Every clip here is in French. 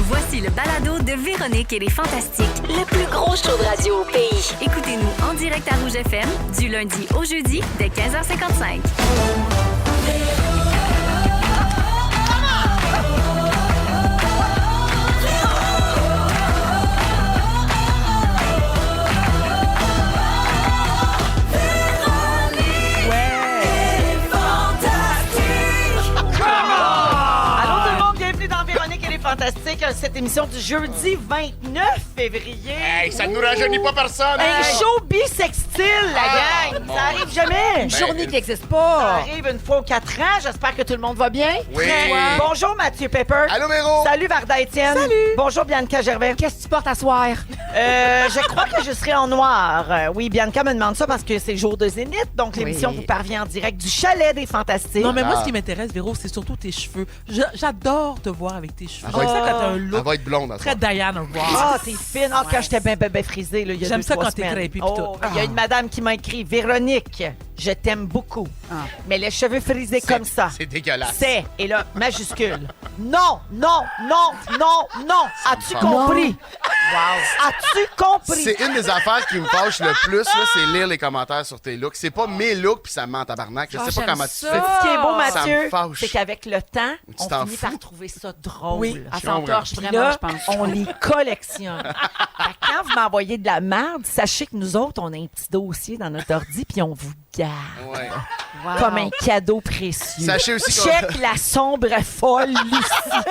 Voici le balado de Véronique et les Fantastiques. Le plus gros show de radio au pays. Écoutez-nous en direct à Rouge FM du lundi au jeudi dès 15h55. Fantastique, cette émission du jeudi 29 février. Hey, ça ne nous rajeunit pas personne! Un show bisextile, la gang! Ça arrive jamais! Une journée qui n'existe pas! Ça arrive une fois aux 4 ans. J'espère que tout le monde va bien. Oui! Bonjour Mathieu Pepper. Allô, Méro! Salut Varda Étienne. Salut! Bonjour Bianca Gervais. Qu'est-ce que tu portes à soir? Je crois que je serai en noir. Oui, Bianca me demande ça parce que c'est jour de Zénith, donc l'émission vous parvient en direct du chalet des Fantastiques. Non, mais moi, ce qui m'intéresse, Véro, c'est surtout tes cheveux. J'adore te voir avec tes cheveux. Ah, J'aime ça quand t'as un Elle look va être blonde, à très Diana Ross. Ah, t'es fine. Ah, quand j'étais bien frisée, là, il y a J'aime 2-3 ça quand t'es semaines. crêpée pis Oh, tout. il y a une madame qui m'a écrit « Véronique, je t'aime beaucoup. Mais les cheveux frisés comme ça, C'est dégueulasse. c'est, et là, majuscule. Non, non, non, non, non. As-tu compris? Wow. As-tu compris? C'est une des affaires qui me fâche le plus, là, c'est lire les commentaires sur tes looks. C'est pas mes looks puis ça me ment en tabarnak. Je sais pas comment tu fais. Ce qui est beau, Ça Mathieu, me fâche. c'est qu'avec le temps, Tu on t'en finit fous? par trouver ça drôle. Oui, à à s'entorche Puis vraiment, là, je pense. on les collectionne. Fait que quand vous m'envoyez de la merde, sachez que nous autres, on a un petit dossier dans notre ordi, puis on vous garde Ouais. comme un cadeau précieux. Sachez aussi qu'on- Check la sombre folle Lucie.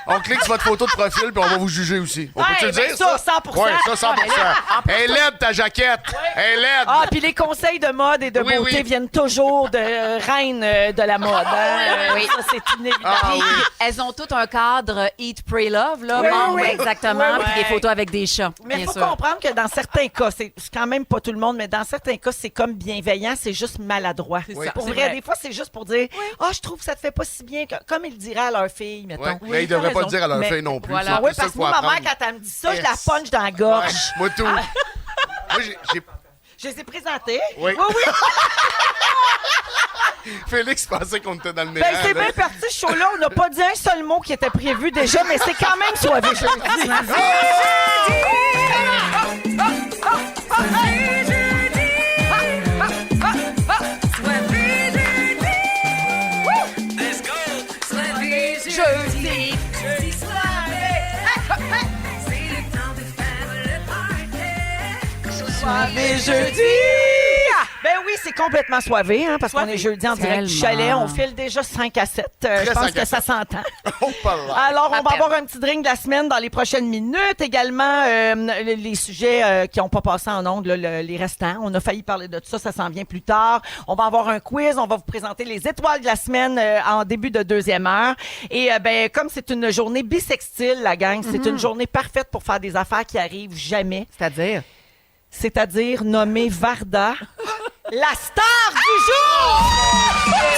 On clique sur votre photo de profil puis on va vous juger aussi. On peut-tu le ben dire, ça, 100%. Ouais, ça, 100%. Elle est laide, ta jaquette. Elle est laide. Ah, puis les conseils de mode et de Oui, beauté oui. viennent toujours de reine de la mode. Hein? oui. Ça, c'est inévitable. Ah oui. Elles ont tout un cadre Eat, Pray, Love, là. Oui, Bon, oui. exactement. Oui, Puis oui. des photos avec des chats, Mais il bien faut sûr. comprendre que dans certains cas, c'est quand même pas tout le monde, mais dans certains cas, c'est comme bienveillant, c'est juste maladroit. C'est Oui. ça. Pour C'est vrai, des fois, c'est juste pour dire « Ah, je trouve que ça te fait pas si bien. » Comme ils le diraient à leur fille, mettons. Ouais. Mais ils devraient pas le dire à leur Mais- fille non plus. Voilà. C'est Ah oui, plus ça parce que qu'il faut moi, ma mère, apprendre. quand elle me dit ça, je la Yes. punch dans la gorge. Ouais, moi tout. Moi, j'ai... Je les ai présentés. Oui. Oui, oui. Félix pensait qu'on était dans le Ben, néant. c'est là. bien parti, ce show-là. On n'a pas dit un seul mot qui était prévu déjà, mais c'est quand même soivé jeudi. Jeudi. Soivé jeudi! Ben oui, c'est complètement soivé, hein, parce qu'on est jeudi en direct du chalet. On file déjà 5 à 7. Je pense 5 à que ça 7. s'entend. Oh, pas là. Alors, on À va peine. avoir un petit drink de la semaine dans les prochaines minutes. Également, les sujets qui n'ont pas passé en ondes, là, les restants. On a failli parler de ça, ça s'en vient plus tard. On va avoir un quiz. On va vous présenter les étoiles de la semaine en début de deuxième heure. Et ben, comme c'est une journée bisextile, la gang, c'est une journée parfaite pour faire des affaires qui arrivent jamais. C'est-à-dire nommer Varda la star du jour!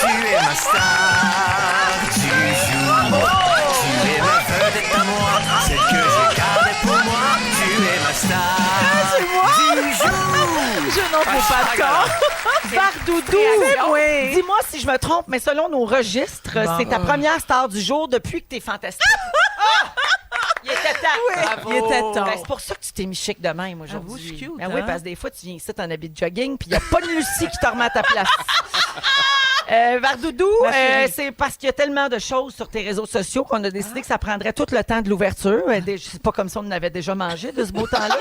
Tu es ma star du jour. Tu es ma vedette à moi, celle que je gardais pour moi. Tu es ma star du jour. Je n'en peux pas de corps. Vardoudou, dis-moi si je me trompe, mais selon nos registres, c'est ta première star du jour depuis que t'es fantastique. Ah! Il était temps. Il était temps. Ben, c'est pour ça que tu t'es mis chic de même Avoue, je aujourd'hui. suis cute, Ben oui, hein? parce que des fois, tu viens ici en habit de jogging, puis il n'y a pas de Lucie qui te remet à ta place. Vardoudou, Ma chérie. c'est parce qu'il y a tellement de choses sur tes réseaux sociaux qu'on a décidé que ça prendrait tout le temps de l'ouverture. C'est pas comme si on en avait déjà mangé de ce beau temps-là.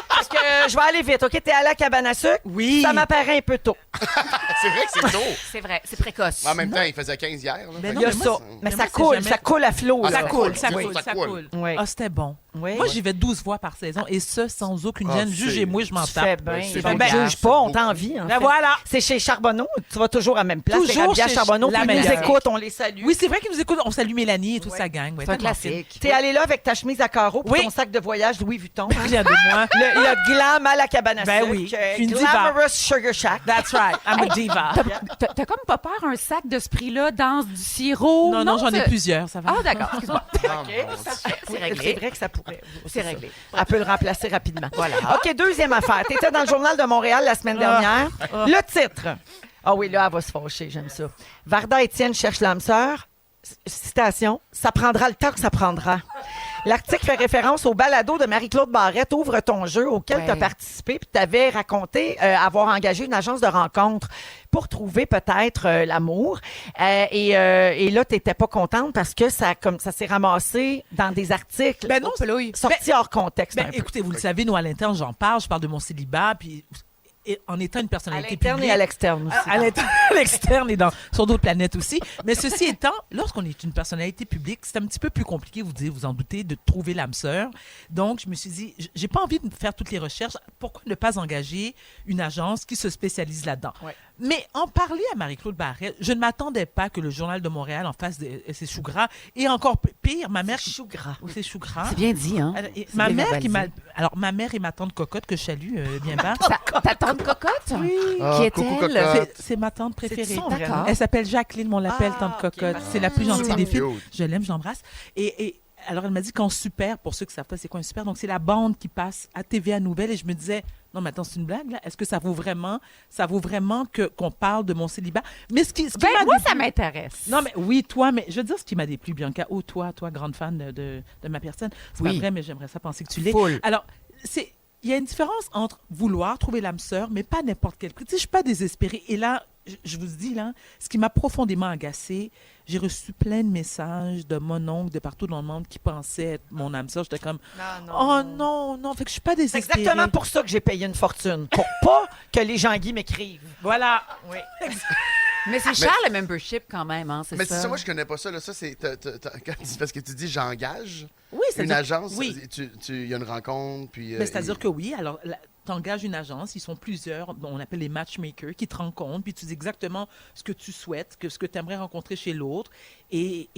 Parce que je vais aller vite, OK? T'es allé à cabane à sucre? Oui. Ça m'apparaît un peu tôt. C'est vrai que c'est tôt. C'est vrai, c'est précoce. En même temps, il faisait 15 hier. Là. Mais Fait non, Il y a que- mais ça. moi, Mais mais ça moi, c'est coule, jamais- ça coule à flot. Ah, là. ça coule, coule, ça ça coule, coule, ça ça coule. coule. Oui. Ah, c'était bon. Oui. Moi, j'y vais 12 fois par saison et ce, sans aucune Ah, gêne. c'est- Jugez-moi, je m'en Tu fais tape. bien. c'est Ben, bien. juge pas, on t'en envie. En Ben fait. voilà. C'est chez Charbonneau. Tu vas toujours à la même place. Toujours C'est à chez Charbonneau. la Puis ils nous meilleure. écoutent, on les salue. Oui, c'est vrai qu'ils nous écoutent. On salue Mélanie et toute sa gang. Ouais, C'est un tellement classique. T'es allé là avec ta chemise à carreaux puis Oui. ton sac de voyage Louis Vuitton. fine. Rien de moi. Le glam à la cabane à Ben sucre. oui, je suis une diva. Glamorous Sugar Shack. That's right. I'm a diva. T'as comme pas peur un sac de ce prix-là dans du sirop? Non, non, j'en ai c'est- plusieurs. Ça va. Ah, d'accord, excuse-moi. Ah, mon Dieu. C'est réglé. vrai que ça pourrait. C'est réglé. Elle peut le remplacer rapidement. Voilà. OK, deuxième affaire. Tu étais dans le Journal de Montréal la semaine dernière. Le titre. Ah oui, là, elle va se fâcher, j'aime ça. Varda Étienne cherche l'âme sœur. Citation. Ça prendra le temps que ça prendra. L'article fait référence au balado de Marie-Claude Barrette, Ouvre ton jeu, auquel tu as participé, puis tu avais raconté avoir engagé une agence de rencontre pour trouver peut-être l'amour. Et là, tu n'étais pas contente parce que ça s'est ramassé dans des articles Ben non, sortis hors contexte. Ben, écoutez, vous le savez, nous, à l'interne, j'en parle. Je parle de mon célibat, puis en étant une à personnalité l'interne publique... et à l'externe aussi. À l'interne, à l'externe et sur d'autres planètes aussi. Mais ceci étant, lorsqu'on est une personnalité publique, c'est un petit peu plus compliqué, vous en doutez, de trouver l'âme sœur. Donc, je me suis dit, j'ai pas envie de faire toutes les recherches. Pourquoi ne pas engager une agence qui se spécialise là-dedans? Ouais. Mais en parler à Marie-Claude Barrette, je ne m'attendais pas que le Journal de Montréal en fasse ses choux gras. Et encore pire, ma mère... Chou gras. Oui, c'est choux gras. C'est bien dit, hein? Ma bien mère qui m'a... verbalisé. Alors, ma mère et ma tante Cocotte, que je salue bien bas. Ta tante Cocotte? Oui. Ah, Qui coucou, est-elle? Cocotte. C'est ma tante préférée. C'est son vrai D'accord. nom? Elle s'appelle Jacqueline, mais on l'appelle tante ok, Cocotte. merci. C'est la plus gentille C'est des filles. cute. Je l'aime, je l'embrasse. Et alors, elle m'a dit qu'en super, pour ceux qui ne savent pas c'est quoi un super, donc c'est la bande qui passe à TVA Nouvelles. Et je me disais, non, mais attends, c'est une blague, là? Est-ce que ça vaut vraiment qu'on parle de mon célibat? Mais ce qui m'a moi, déplu- ça m'intéresse. Non, mais oui, toi, mais je veux dire ce qui m'a déplu, Bianca. Oh, toi, grande fan de ma personne. C'est pas Oui. vrai, mais j'aimerais ça penser que tu l'es. Full. Alors, il y a une différence entre vouloir trouver l'âme sœur, mais pas à n'importe quel prix. Tu sais, je suis pas désespérée. Et là, je vous dis, là, ce qui m'a profondément agacée, j'ai reçu plein de messages de mon oncle de partout dans le monde qui pensaient être mon âme sœur. J'étais comme, oh non. Fait que je suis pas C'est désespérée. exactement pour ça que j'ai payé une fortune. Pour pas que les Jean-Guy m'écrivent. Voilà. Oui. Mais c'est cher le membership quand même, hein? C'est Mais ça. c'est ça, moi, je connais pas ça. Là. Ça, c'est parce que tu dis j'engage Oui, c'est une agence. Oui. Il y a une rencontre, puis... Mais c'est-à-dire que oui, alors tu engages une agence, ils sont plusieurs, on appelle les matchmakers, qui te rencontrent, puis tu dis exactement ce que tu souhaites, ce que tu aimerais rencontrer chez l'autre. Et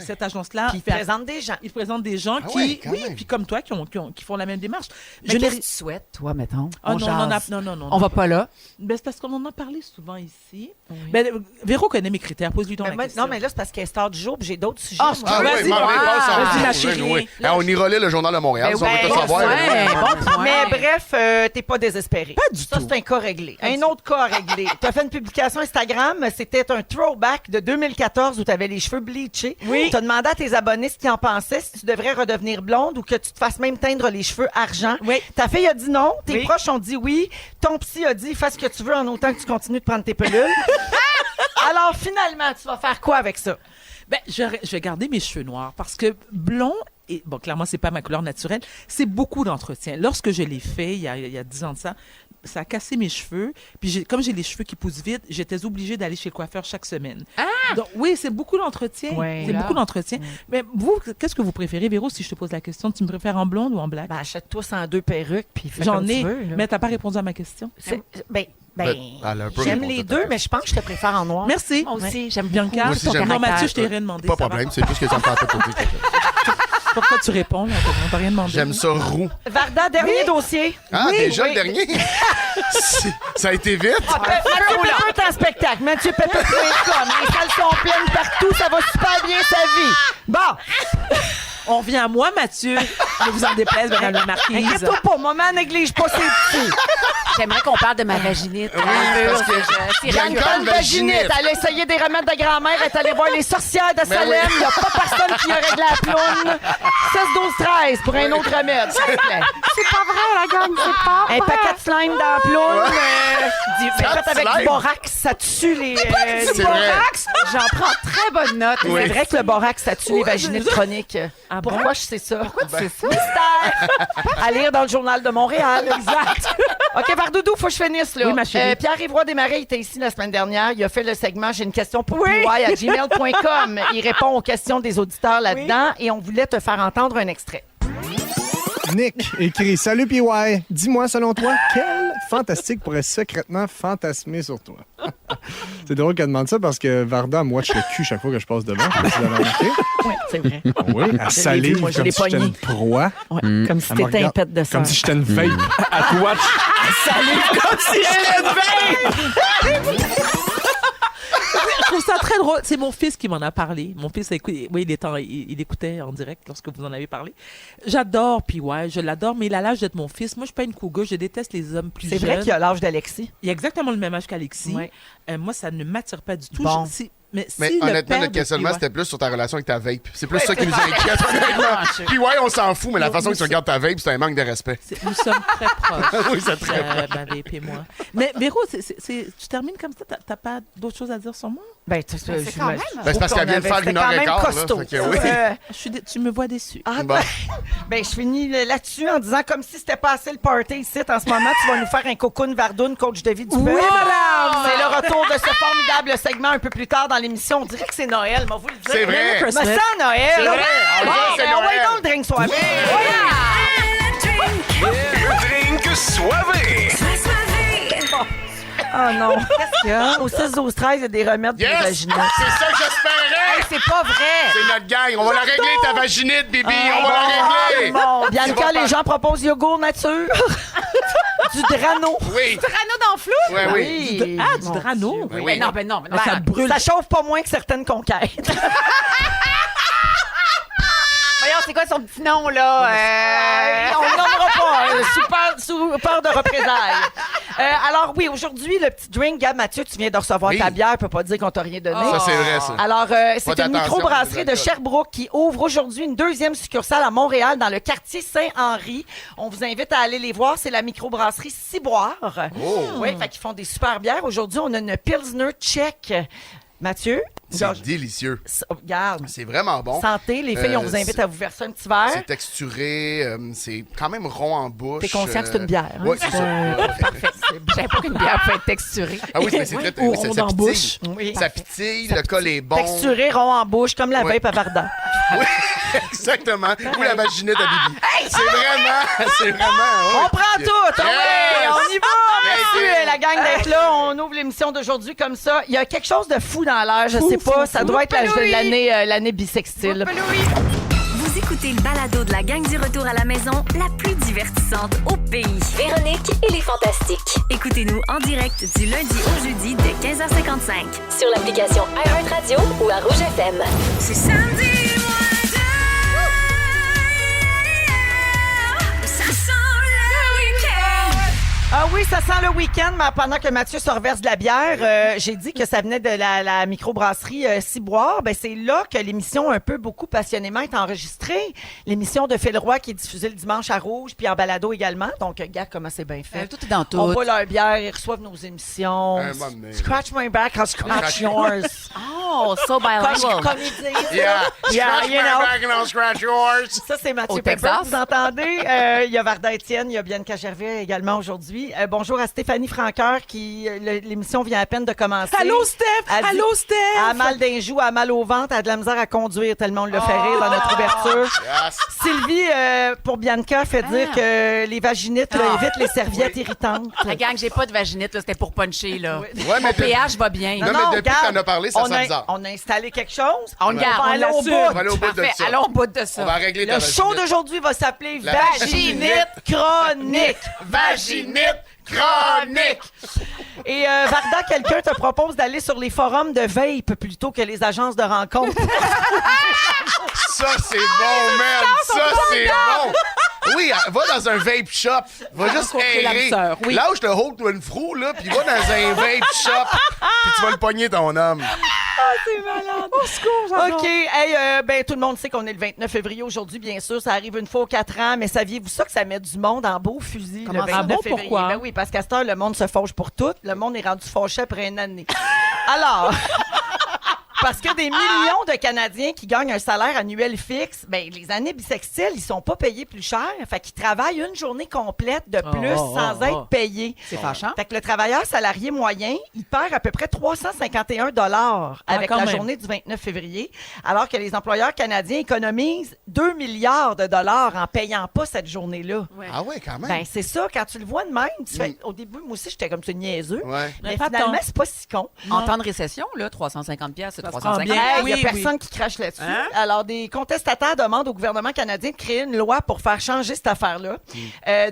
cette agence-là... Puis ils présentent des gens. Ils présentent des gens Ah qui, ouais, quand même. puis comme toi, qui font la même démarche. Mais qu'est-ce que tu souhaites, toi, mettons? Oh, jase. non. On va pas là. Ben, c'est parce qu'on en a parlé souvent ici. Ben, Véro connaît mes critères, pose-lui donc la question. Non, mais là, c'est parce qu'elle est star du jour, puis j'ai d'autres sujets. Ah, moi. Ah Vas-y, oui, vas-y, passe ma en chérie. oui. On ira lire le Journal de Montréal, Ben ça, on veut ouais, tout savoir. bon point. Mais bref, t'es pas désespéré. Pas du Ça, tout. c'est un cas réglé. Un autre cas réglé. Tu as fait une publication Instagram. C'était un throwback de 2014 où tu avais les cheveux bleachés. Oui. Tu as demandé à tes abonnés ce qu'ils en pensaient, si tu devrais redevenir blonde ou que tu te fasses même teindre les cheveux argent. Oui. Ta fille a dit non. Tes Oui. proches ont dit oui. Ton psy a dit fais ce que tu veux en autant que tu continues de prendre tes pilules. Alors, finalement, tu vas faire quoi avec ça? Ben, je vais garder mes cheveux noirs parce que blond, et bon, clairement, c'est pas ma couleur naturelle, c'est beaucoup d'entretien. Lorsque je l'ai fait, il y a 10 ans de ça a cassé mes cheveux. Puis comme j'ai les cheveux qui poussent vite, j'étais obligée d'aller chez le coiffeur chaque semaine. Donc, oui, c'est beaucoup d'entretien. Ouais. C'est beaucoup d'entretien. Mais vous, qu'est-ce que vous préférez, Véro, si je te pose la question? Tu me préfères en blonde ou en black? Ben, achète-toi 102 perruques, puis fais J'en comme ai, tu veux, là. mais t'as pas répondu à ma question. Ben, Elle a un peu j'aime répondu les à ta deux, mais je pense que je te préfère en noir. Merci. Moi aussi, j'aime Bianca. beaucoup Moi aussi, ton j'aime. Non, caractère. Mathieu, je t'ai rien demandé. Pas ça de va? problème, c'est plus que ça me fait côté. Pourquoi tu réponds? Là? On t'a rien demandé. J'aime ça roux. Varda, dernier dossier. Ah, Oui, déjà oui. le dernier? Ça a été vite. Mathieu Pepeux est en spectacle. MathieuPepeux.com. Les salles sont pleines partout. Ça va super bien sa vie. Bon, On revient à moi, Mathieu. Ne vous en déplaise, madame la marquise. inquiète-toi pas. Maman néglige pas ses petits. J'aimerais qu'on parle de ma vaginite. Oui, parce que C'est Bianca, récurrent. une Vaginite. Elle a essayé des remèdes de grand-mère. Elle est allée voir les sorcières de Salem. Il n'y a pas personne qui a réglé la ploune. 16-12-13 pour un autre remède, s'il vous plaît. C'est pas vrai, la gang, c'est pas Un vrai. paquet de slime dans la ploune. C'est fait avec slime. du borax. Ça tue les... C'est vrai. J'en prends très bonne note. C'est vrai que le borax, ça tue les vaginites chroniques. Ah bon? Pourquoi je sais ça? Pourquoi tu sais ça? Mystère! À lire dans le Journal de Montréal. Exact. OK, Vardoudou, faut que je finisse, là. Oui, ma chérie. Pierre-Yvroy Desmarais était ici la semaine dernière. Il a fait le segment « J'ai une question pour PY » à gmail.com. Il répond aux questions des auditeurs là-dedans et on voulait te faire entendre un extrait. Nick écrit « Salut PY, dis-moi selon toi, quel fantastique pourrait secrètement fantasmer sur toi? » C'est drôle qu'elle demande ça parce que Varda me watch le cul chaque fois que je passe devant. Je sais pas si vous l'avez remarqué. Oui, c'est vrai. Oui, elle salive moi, je comme l'ai si j'étais pogné. une proie. Ouais, comme si Elle me t'étais un regarde pet de sang. Comme si j'étais une vape. Elle te watch. Comme si j'étais une vape! Je trouve ça très drôle. C'est mon fils qui m'en a parlé. Mon fils, il écoutait en direct lorsque vous en avez parlé. J'adore PY, je l'adore, mais il a l'âge d'être mon fils. Moi, je suis pas une cougar, je déteste les hommes plus C'est jeunes. vrai qu'il a l'âge d'Alexis. Il a exactement le même âge qu'Alexis. Ouais. Moi, ça ne m'attire pas du tout. Bon. Mais Mais si le honnêtement, père notre de questionnement, PY c'était plus sur ta relation avec ta vape. C'est plus ça qui nous inquiète, honnêtement. Puis ouais, on s'en fout, mais la façon que tu regardes ta vape, c'est un manque de respect. Nous sommes très proches. Oui, c'est très proche. Ma vape et moi. Mais Véro, tu termines comme ça, t'as pas d'autres choses à dire sur moi? Ben, c'est quand même. Ben, c'est parce qu'elle vient de faire C'était une heure quand et même quart. Là, costaud. fait que oui. Tu me vois déçue. Ah, Bon. ben, je finis là-dessus en disant comme si c'était pas assez le party ici. En ce moment, tu vas nous faire un cocoon Vardoune, coach de vie du peuple. Voilà! C'est le retour de ce formidable segment un peu plus tard dans l'émission. On dirait que c'est Noël, mais vous le dire. C'est vrai. Me sens Noël. C'est vrai. On Bon, dirait que c'est ben, on va Noël. donc le drink soirée. Le drink soivé. Oh non. Qu'est-ce qu'il y a? Au 6-12-13, il y a des remèdes pour les Yes! vaginettes. C'est ça que j'espérais! C'est pas vrai. C'est notre gang. On va la régler, ta vaginite, Bibi. On va la régler. Bon, Bianca, vas les pas- gens proposent yogourt nature. Du Drano. Oui. Rano dans le flou? Ouais, oui. Du Drano? Oui. Ben non, ben non. Ben non. Ça brûle. Ça chauffe pas moins que certaines conquêtes. Voyons, c'est quoi son petit nom, là? On ne nommera pas, sous peur de représailles. Alors oui, aujourd'hui, le petit drink, Gab, Mathieu, tu viens de recevoir Oui. ta bière, peut pas dire qu'on t'a rien donné. Ça, c'est vrai, ça. Alors, c'est une d'attention, microbrasserie de les alcools. Sherbrooke qui ouvre aujourd'hui une deuxième succursale à Montréal dans le quartier Saint-Henri. On vous invite à aller les voir. C'est la microbrasserie Ciboire. Oh. Oui, fait qu'ils font des super bières. Aujourd'hui, on a une Pilsner Tchèque. Mathieu, C'est délicieux. regarde. C'est vraiment bon. Santé, les filles, on vous invite à vous verser un petit verre. C'est texturé, c'est quand même rond en bouche. T'es conscient que c'est une bière, hein? Oui, c'est ça. Parfait. J'avais pas qu'une bière peut être texturée. Ah oui, mais c'est très... Ou oui, ça rond en pitille. bouche. Oui. Ça pitille, le col est bon. Texturé, rond en bouche, comme la Ouais. vape à Varda. Oui, exactement. Ou la vaginette à Bibi. C'est vraiment... On prend tout! Ah ouais, on y va! Merci, Hey. la gang, d'être là. On ouvre l'émission d'aujourd'hui comme ça. Il y a quelque chose de fou dans l'air, je sais pas. Ça doit être l'année bisextile. Vous écoutez le balado de la gang du retour à la maison, la plus divertissante au pays. Véronique et les Fantastiques. Écoutez-nous en direct du lundi au jeudi dès 15h55. Sur l'application iHeartRadio ou à Rouge FM. C'est samedi, ça sent le week-end. Ah oui, ça sent le week-end, mais pendant que Mathieu se reverse de la bière, j'ai dit que ça venait de la microbrasserie Ciboire. Ben, c'est là que l'émission un peu beaucoup passionnément est enregistrée. L'émission de Phil Roy qui est diffusée le dimanche à Rouge, puis en balado également. Donc, regarde comment c'est bien fait. Tout est dans tout. On boit leur bière, ils reçoivent nos émissions. Un moment donné. Scratch my back, I'll scratch yours. Oh, so bilingual. Comme ils disent. Yeah. Yeah, Scratch you my know. back and I'll scratch yours. Ça, c'est Mathieu Au Pepper, Texas. vous entendez. Il y a Varda Étienne, il y a Bianca Gervais également aujourd'hui. Bonjour à Stéphanie Franqueur, qui l'émission vient à peine de commencer. Allô, Steph! Elle dit- Allô, Steph! Elle a mal d'un joue, elle a mal au ventre, elle a de la misère à conduire tellement on l'a fait rire dans notre ouverture. Yes. Sylvie, pour Bianca, fait dire que les vaginites là, évitent les serviettes irritantes. La gang, j'ai pas de vaginite, là, c'était pour puncher, là. Ouais, Mon mais pH va bien. Non, mais depuis que t'en as parlé, ça on sent bizarre. on a installé quelque chose. On le garde, va on aller au l'assume. bout. On va aller au bout de Parfait, ça. allons au bout de ça. On va régler ta Le show vaginite. d'aujourd'hui va s'appeler La Vaginite Chronique. Vaginite chronique. Et Varda, quelqu'un te propose d'aller sur les forums de vape plutôt que les agences de rencontres. Ça, c'est bon, man. Ça, c'est bon. Oui, va dans un vape shop. Va juste rencontrer errer. l'âme sœur, oui. Lâche le Holt One Frou, là, puis va dans un vape shop, puis tu vas le pogner, ton homme. C'est malade. Au secours, OK. Hey, ben, tout le monde sait qu'on est le 29 février aujourd'hui, bien sûr. Ça arrive une fois aux 4 ans. Mais saviez-vous ça que ça met du monde en beau fusil Comment le ça? 29 Ah bon, février? pourquoi? Ben oui, parce qu'à cette heure, le monde se fauche pour tout. Le monde est rendu fauché après une année. Alors... Parce que des millions de Canadiens qui gagnent un salaire annuel fixe, ben les années bissextiles, ils sont pas payés plus cher. Fait qu'ils travaillent une journée complète de plus sans être payés. C'est fâchant. Fait que le travailleur salarié moyen, il perd à peu près 351 avec quand la même. journée du 29 février, alors que les employeurs canadiens économisent 2 milliards de dollars en payant pas cette journée-là. Ah ouais, quand même. Ben c'est ça, quand tu le vois de même, tu fais, au début, moi aussi, j'étais comme ça niaiseux. Ouais. Mais pas finalement, tant. c'est pas si con. En temps de récession, là, 350 pièces, c'est Ça se 350. prend bien. Hey, il y a Oui, personne qui crache là-dessus. Hein? Alors, des contestataires demandent au gouvernement canadien de créer une loi pour faire changer cette affaire-là.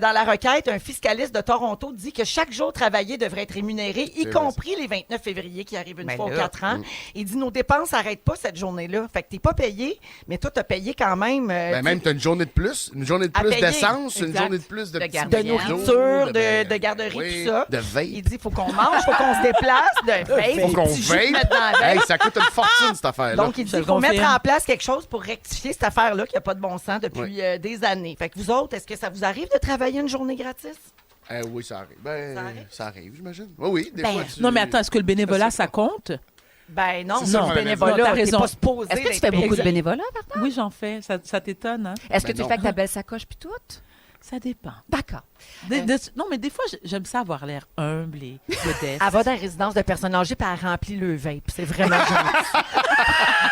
Dans la requête, un fiscaliste de Toronto dit que chaque jour travaillé devrait être rémunéré, y vrai, compris les 29 février qui arrivent une Ben fois aux là, 4 ans. Il dit nos dépenses n'arrêtent pas cette journée-là. Fait que t'es pas payé, mais toi, t'as payé quand même. Ben, même, t'as une journée de plus, une journée de À plus payer. d'essence, une Exact. journée de plus de, De petits garde- de Bien. nourriture, ben, de garderie, oui, tout ça. de vape. Il dit faut qu'on mange, faut qu'on se déplace, de vape, Faut qu'on des petits jus de vape. mettre dans la vape. Hey, ça coûte une fortune, cette affaire-là. Donc, il dit Je qu'il faut confirme. mettre en place quelque chose pour rectifier cette affaire-là qui n'a pas de bon sens depuis des années. Fait que vous autres, est-ce que ça vous arrive de travailler une journée gratis? Oui, ça arrive. Ça arrive? Ça arrive, j'imagine. Oui, des Ben, fois. Non, mais attends, est-ce que le bénévolat, ça compte? Ben non, C'est c'est ça du qu'on avait dit. Non, bénévolat. t'as T'es raison. pas supposé Est-ce que tu d'être fais beaucoup de payé. bénévolat, Martin? Oui, j'en fais. Ça t'étonne, hein? Est-ce que Ben tu le non. fais avec ta belle sacoche puis tout? Ça dépend. D'accord. Non, mais des fois, j'aime ça avoir l'air humble et modeste. Elle va dans la résidence de personnes âgées puis elle remplit le vape. C'est vraiment gentil.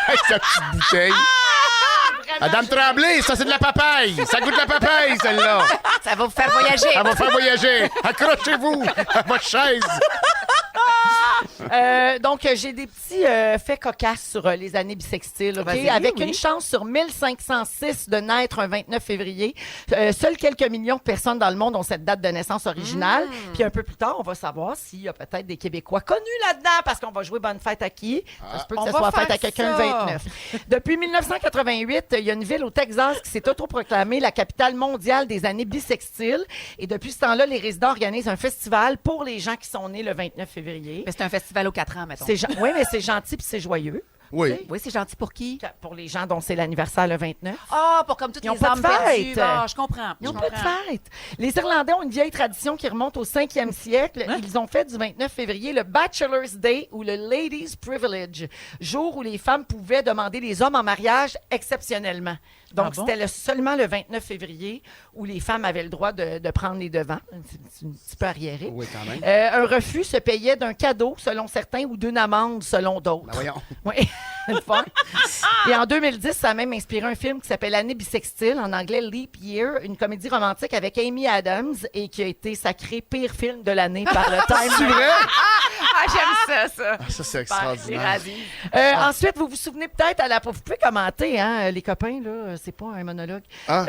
Avec sa petite bouteille. Madame Tremblay, ça, c'est de la papaye. Ça goûte la papaye, celle-là. Ça va vous faire voyager. Elle va faire voyager. Accrochez-vous à votre chaise. Donc, j'ai des petits faits cocasses sur les années bissextiles. OK? Vas-y, Avec oui. une chance sur 1506 de naître un 29 février, seuls quelques millions de personnes dans le monde ont cette date de naissance originale. Puis un peu plus tard, on va savoir s'il y a peut-être des Québécois connus là-dedans parce qu'on va jouer Bonne fête à qui? Ça se peut que On ce va soit faire fête à quelqu'un le ça. 29. Depuis 1988, il y a une ville au Texas qui s'est autoproclamée la capitale mondiale des années bissextiles. Et depuis ce temps-là, les résidents organisent un festival pour les gens qui sont nés le 29 février. Mais c'est un festival aux 4 ans, mettons. Oui, mais c'est gentil puis c'est joyeux. Oui. Oui, c'est gentil pour qui? Pour les gens dont c'est l'anniversaire le 29. Ah, pour comme toutes Ils ont les pas âmes de fête. perdues. Ah, je comprends. Ils n'ont pas de fête. Les Irlandais ont une vieille tradition qui remonte au 5e siècle. Ils ont fait du 29 février le Bachelor's Day ou le Ladies' Privilege, jour où les femmes pouvaient demander les hommes en mariage exceptionnellement. Donc, Ah bon? c'était seulement le 29 février où les femmes avaient le droit de prendre les devants. C'est un petit peu arriéré. Oui, quand même. Un refus se payait d'un cadeau, selon certains, ou d'une amende, selon d'autres. Ben voyons. Oui, le fun. Et en 2010, ça a même inspiré un film qui s'appelle L'année bissextile, en anglais Leap Year, une comédie romantique avec Amy Adams et qui a été sacré pire film de l'année par le Time. C'est vrai? Ah, j'aime ça. Ah, ça, c'est C'est extraordinaire. ravi. Ensuite, vous vous souvenez peut-être vous pouvez commenter, hein, les copains, là, c'est pas un monologue. Ah.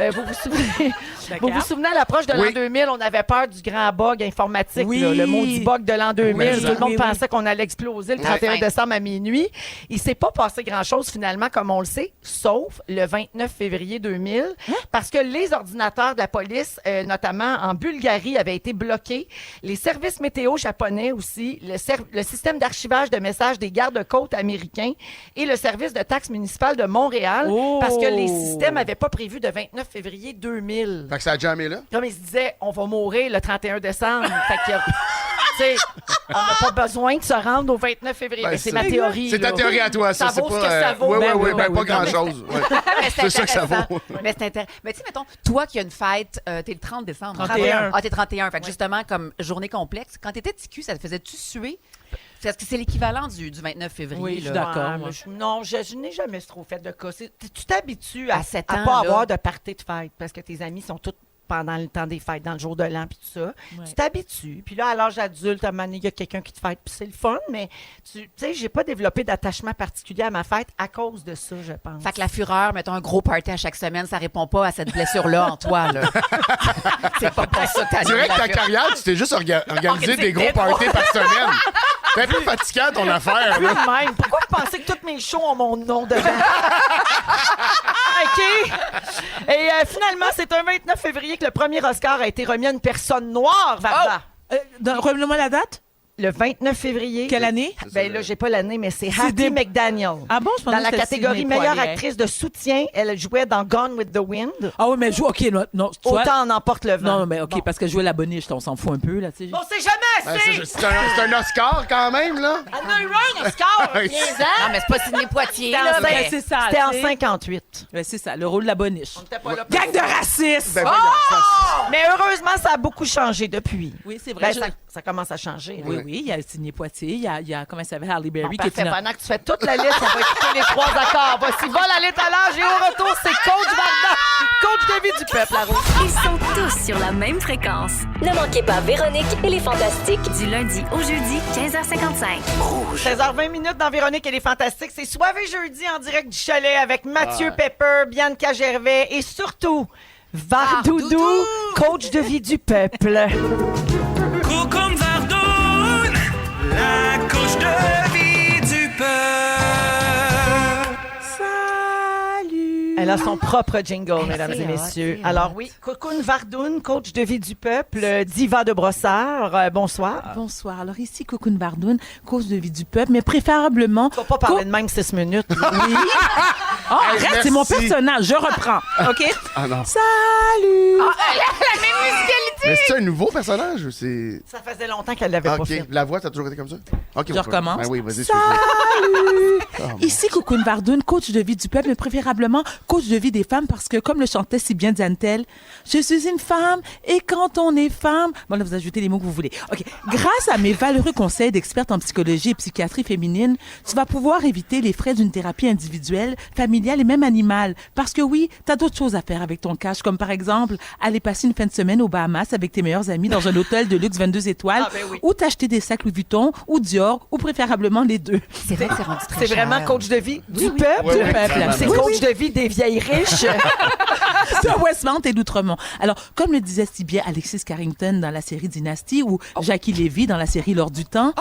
Vous vous souvenez à l'approche de l'an Oui. 2000, on avait peur du grand bug informatique, Oui. là, le maudit bug de l'an 2000. Oui, Tout le monde oui, pensait qu'on allait exploser le 31 décembre à minuit. Il s'est pas passé grand-chose finalement, comme on le sait, sauf le 29 février 2000, parce que les ordinateurs de la police, notamment en Bulgarie, avaient été bloqués. Les services météo japonais aussi, le système d'archivage de messages des gardes-côtes américains et le service de taxes municipales de Montréal, Oh! parce que les systèmes n'avaient pas prévu de 29 février 2000. Fait que ça a jamais là. Comme ils se disaient, on va mourir le 31 décembre. Fait que, tu sais, on n'a pas besoin de se rendre au 29 février. Ben, Mais c'est c'est- ma théorie. C'est ta là. théorie à toi, ça. Ça vaut c'est ce pas, que ça vaut. Oui, Ben oui, oui, oui, ben pas oui. grand-chose. Ouais. Mais C'est ça que ça intéressant. vaut. Mais c'est intéressant. Mais tu sais, mettons, toi qui as une fête, t'es le 30 décembre. 31. Ah, t'es 31. Fait que justement, comme journée complexe, quand t'étais TQ, ça te faisait-tu suer? Parce que c'est l'équivalent du 29 février. Oui, je suis là. d'accord. Ouais, moi. mais non, je n'ai jamais trop fait de cas. Tu t'habitues à À 7 à ans, pas là. avoir de party de fête parce que tes amis sont tous pendant le temps des fêtes, dans le jour de l'an, puis tout ça. Ouais. Tu t'habitues. Puis là, à l'âge adulte, à un moment donné, il y a quelqu'un qui te fête, puis c'est le fun, mais tu sais, j'ai pas développé d'attachement particulier à ma fête à cause de ça, je pense. Fait que la fureur, mettons un gros party à chaque semaine, ça répond pas à cette blessure-là en toi. Là. C'est pas pour ça que t'as Je dirais que ta carrière, tu t'es juste organisé des gros parties par semaine. C'est un peu fatigant ton affaire. Plus Là. de même. Pourquoi vous pensez que tous mes shows ont mon nom dedans? OK. Et finalement, c'est un 29 février que le premier Oscar a été remis à une personne noire, Varda. Redonne-moi la date. Le 29 février. Quelle année? Ben là, j'ai pas l'année, mais c'est C'est Hattie des- McDaniel. Ah bon, je pensais Dans la que c'était catégorie Sidney meilleure Poitier. actrice de soutien, elle jouait dans Gone with the Wind. Ah oui, mais OK, non, tu vois- Autant en emporte le vent. Non, mais OK, Bon. parce que jouer la boniche, on s'en fout un peu, là, tu sais. On sait jamais, Ben, c'est... c'est un Oscar quand même, là. Elle a eu un Oscar, Ouais. 15 ans. Non, mais c'est pas Sidney Poitier. C'était Là, en mais... c'est ça. C'était en tu sais. 58. Ouais, c'est ça, le rôle de la boniche. On était pas là pour Gang de ça. racisme! Ben, voyons, ça, Mais heureusement, ça a beaucoup changé depuis. Oui, c'est vrai. Ben, ça commence à changer. Oui, là. oui, il y a Sidney Poitier, il y a comment ça s'appelle, Halle Berry, Bon, qui est parfait. une... Pendant que tu fais toute la liste, on va écouter les 3 accords. Voici Vol à l'étalage et au retour, c'est Coach Varda, coach de vie du peuple à Rouge. Ils sont tous sur la même fréquence. Ne manquez pas Véronique et les Fantastiques. Du lundi au jeudi, 15h55. 16h20 dans Véronique et les Fantastiques. C'est Soirée jeudi en direct du chalet avec Mathieu Pepper, Bianca Gervais et surtout Vardoudou, coach de vie du peuple. Coucou Vardoune, la couche de vie du peuple. Salut! Elle a son propre jingle, Hey, mesdames c'est et hot, messieurs. c'est Alors hot. oui, Cocoon Vardoun, coach de vie du peuple, diva de brossard. Bonsoir. Bonsoir. Alors ici, Cocoon Vardoun, coach de vie du peuple, mais préférablement... Tu vas pas parler de même 6 minutes. Oui. Oh, Hey, arrête, c'est mon merci. personnage. Je reprends. OK? Ah non. Salut! Mais c'est un nouveau personnage ou c'est. Ça faisait longtemps qu'elle l'avait Ah, pas OK. fait. La voix, t'as toujours été comme ça? OK. Je recommence. Ben oui, vas-y, excuse-moi. Salut! Ici, Cocoon Vardoun, coach de vie du peuple, mais préférablement coach de vie des femmes, parce que, comme le chantait si bien Diane-Telle, je suis une femme, et quand on est femme... Bon, là, vous ajoutez les mots que vous voulez. OK. Grâce à mes valeureux conseils d'experte en psychologie et psychiatrie féminine, tu vas pouvoir éviter les frais d'une thérapie individuelle, familiale et même animale. Parce que oui, t'as d'autres choses à faire avec ton cash, comme par exemple, aller passer une fin de semaine aux Bahamas avec tes meilleurs amis dans un hôtel de luxe 22 étoiles, Ah, ben oui. ou t'acheter des sacs Louis Vuitton, ou Dior, ou préférablement les deux. C'est vrai que c'est rendu très C'est vraiment cher. coach de vie du peuple. Oui, oui, peuple. C'est Oui, coach de vie des vieilles riches. de Westmount et d'Outremont. Alors, comme le disait si bien Alexis Carrington dans la série Dynasty ou Jackie Lévy dans la série L'Or du Temps,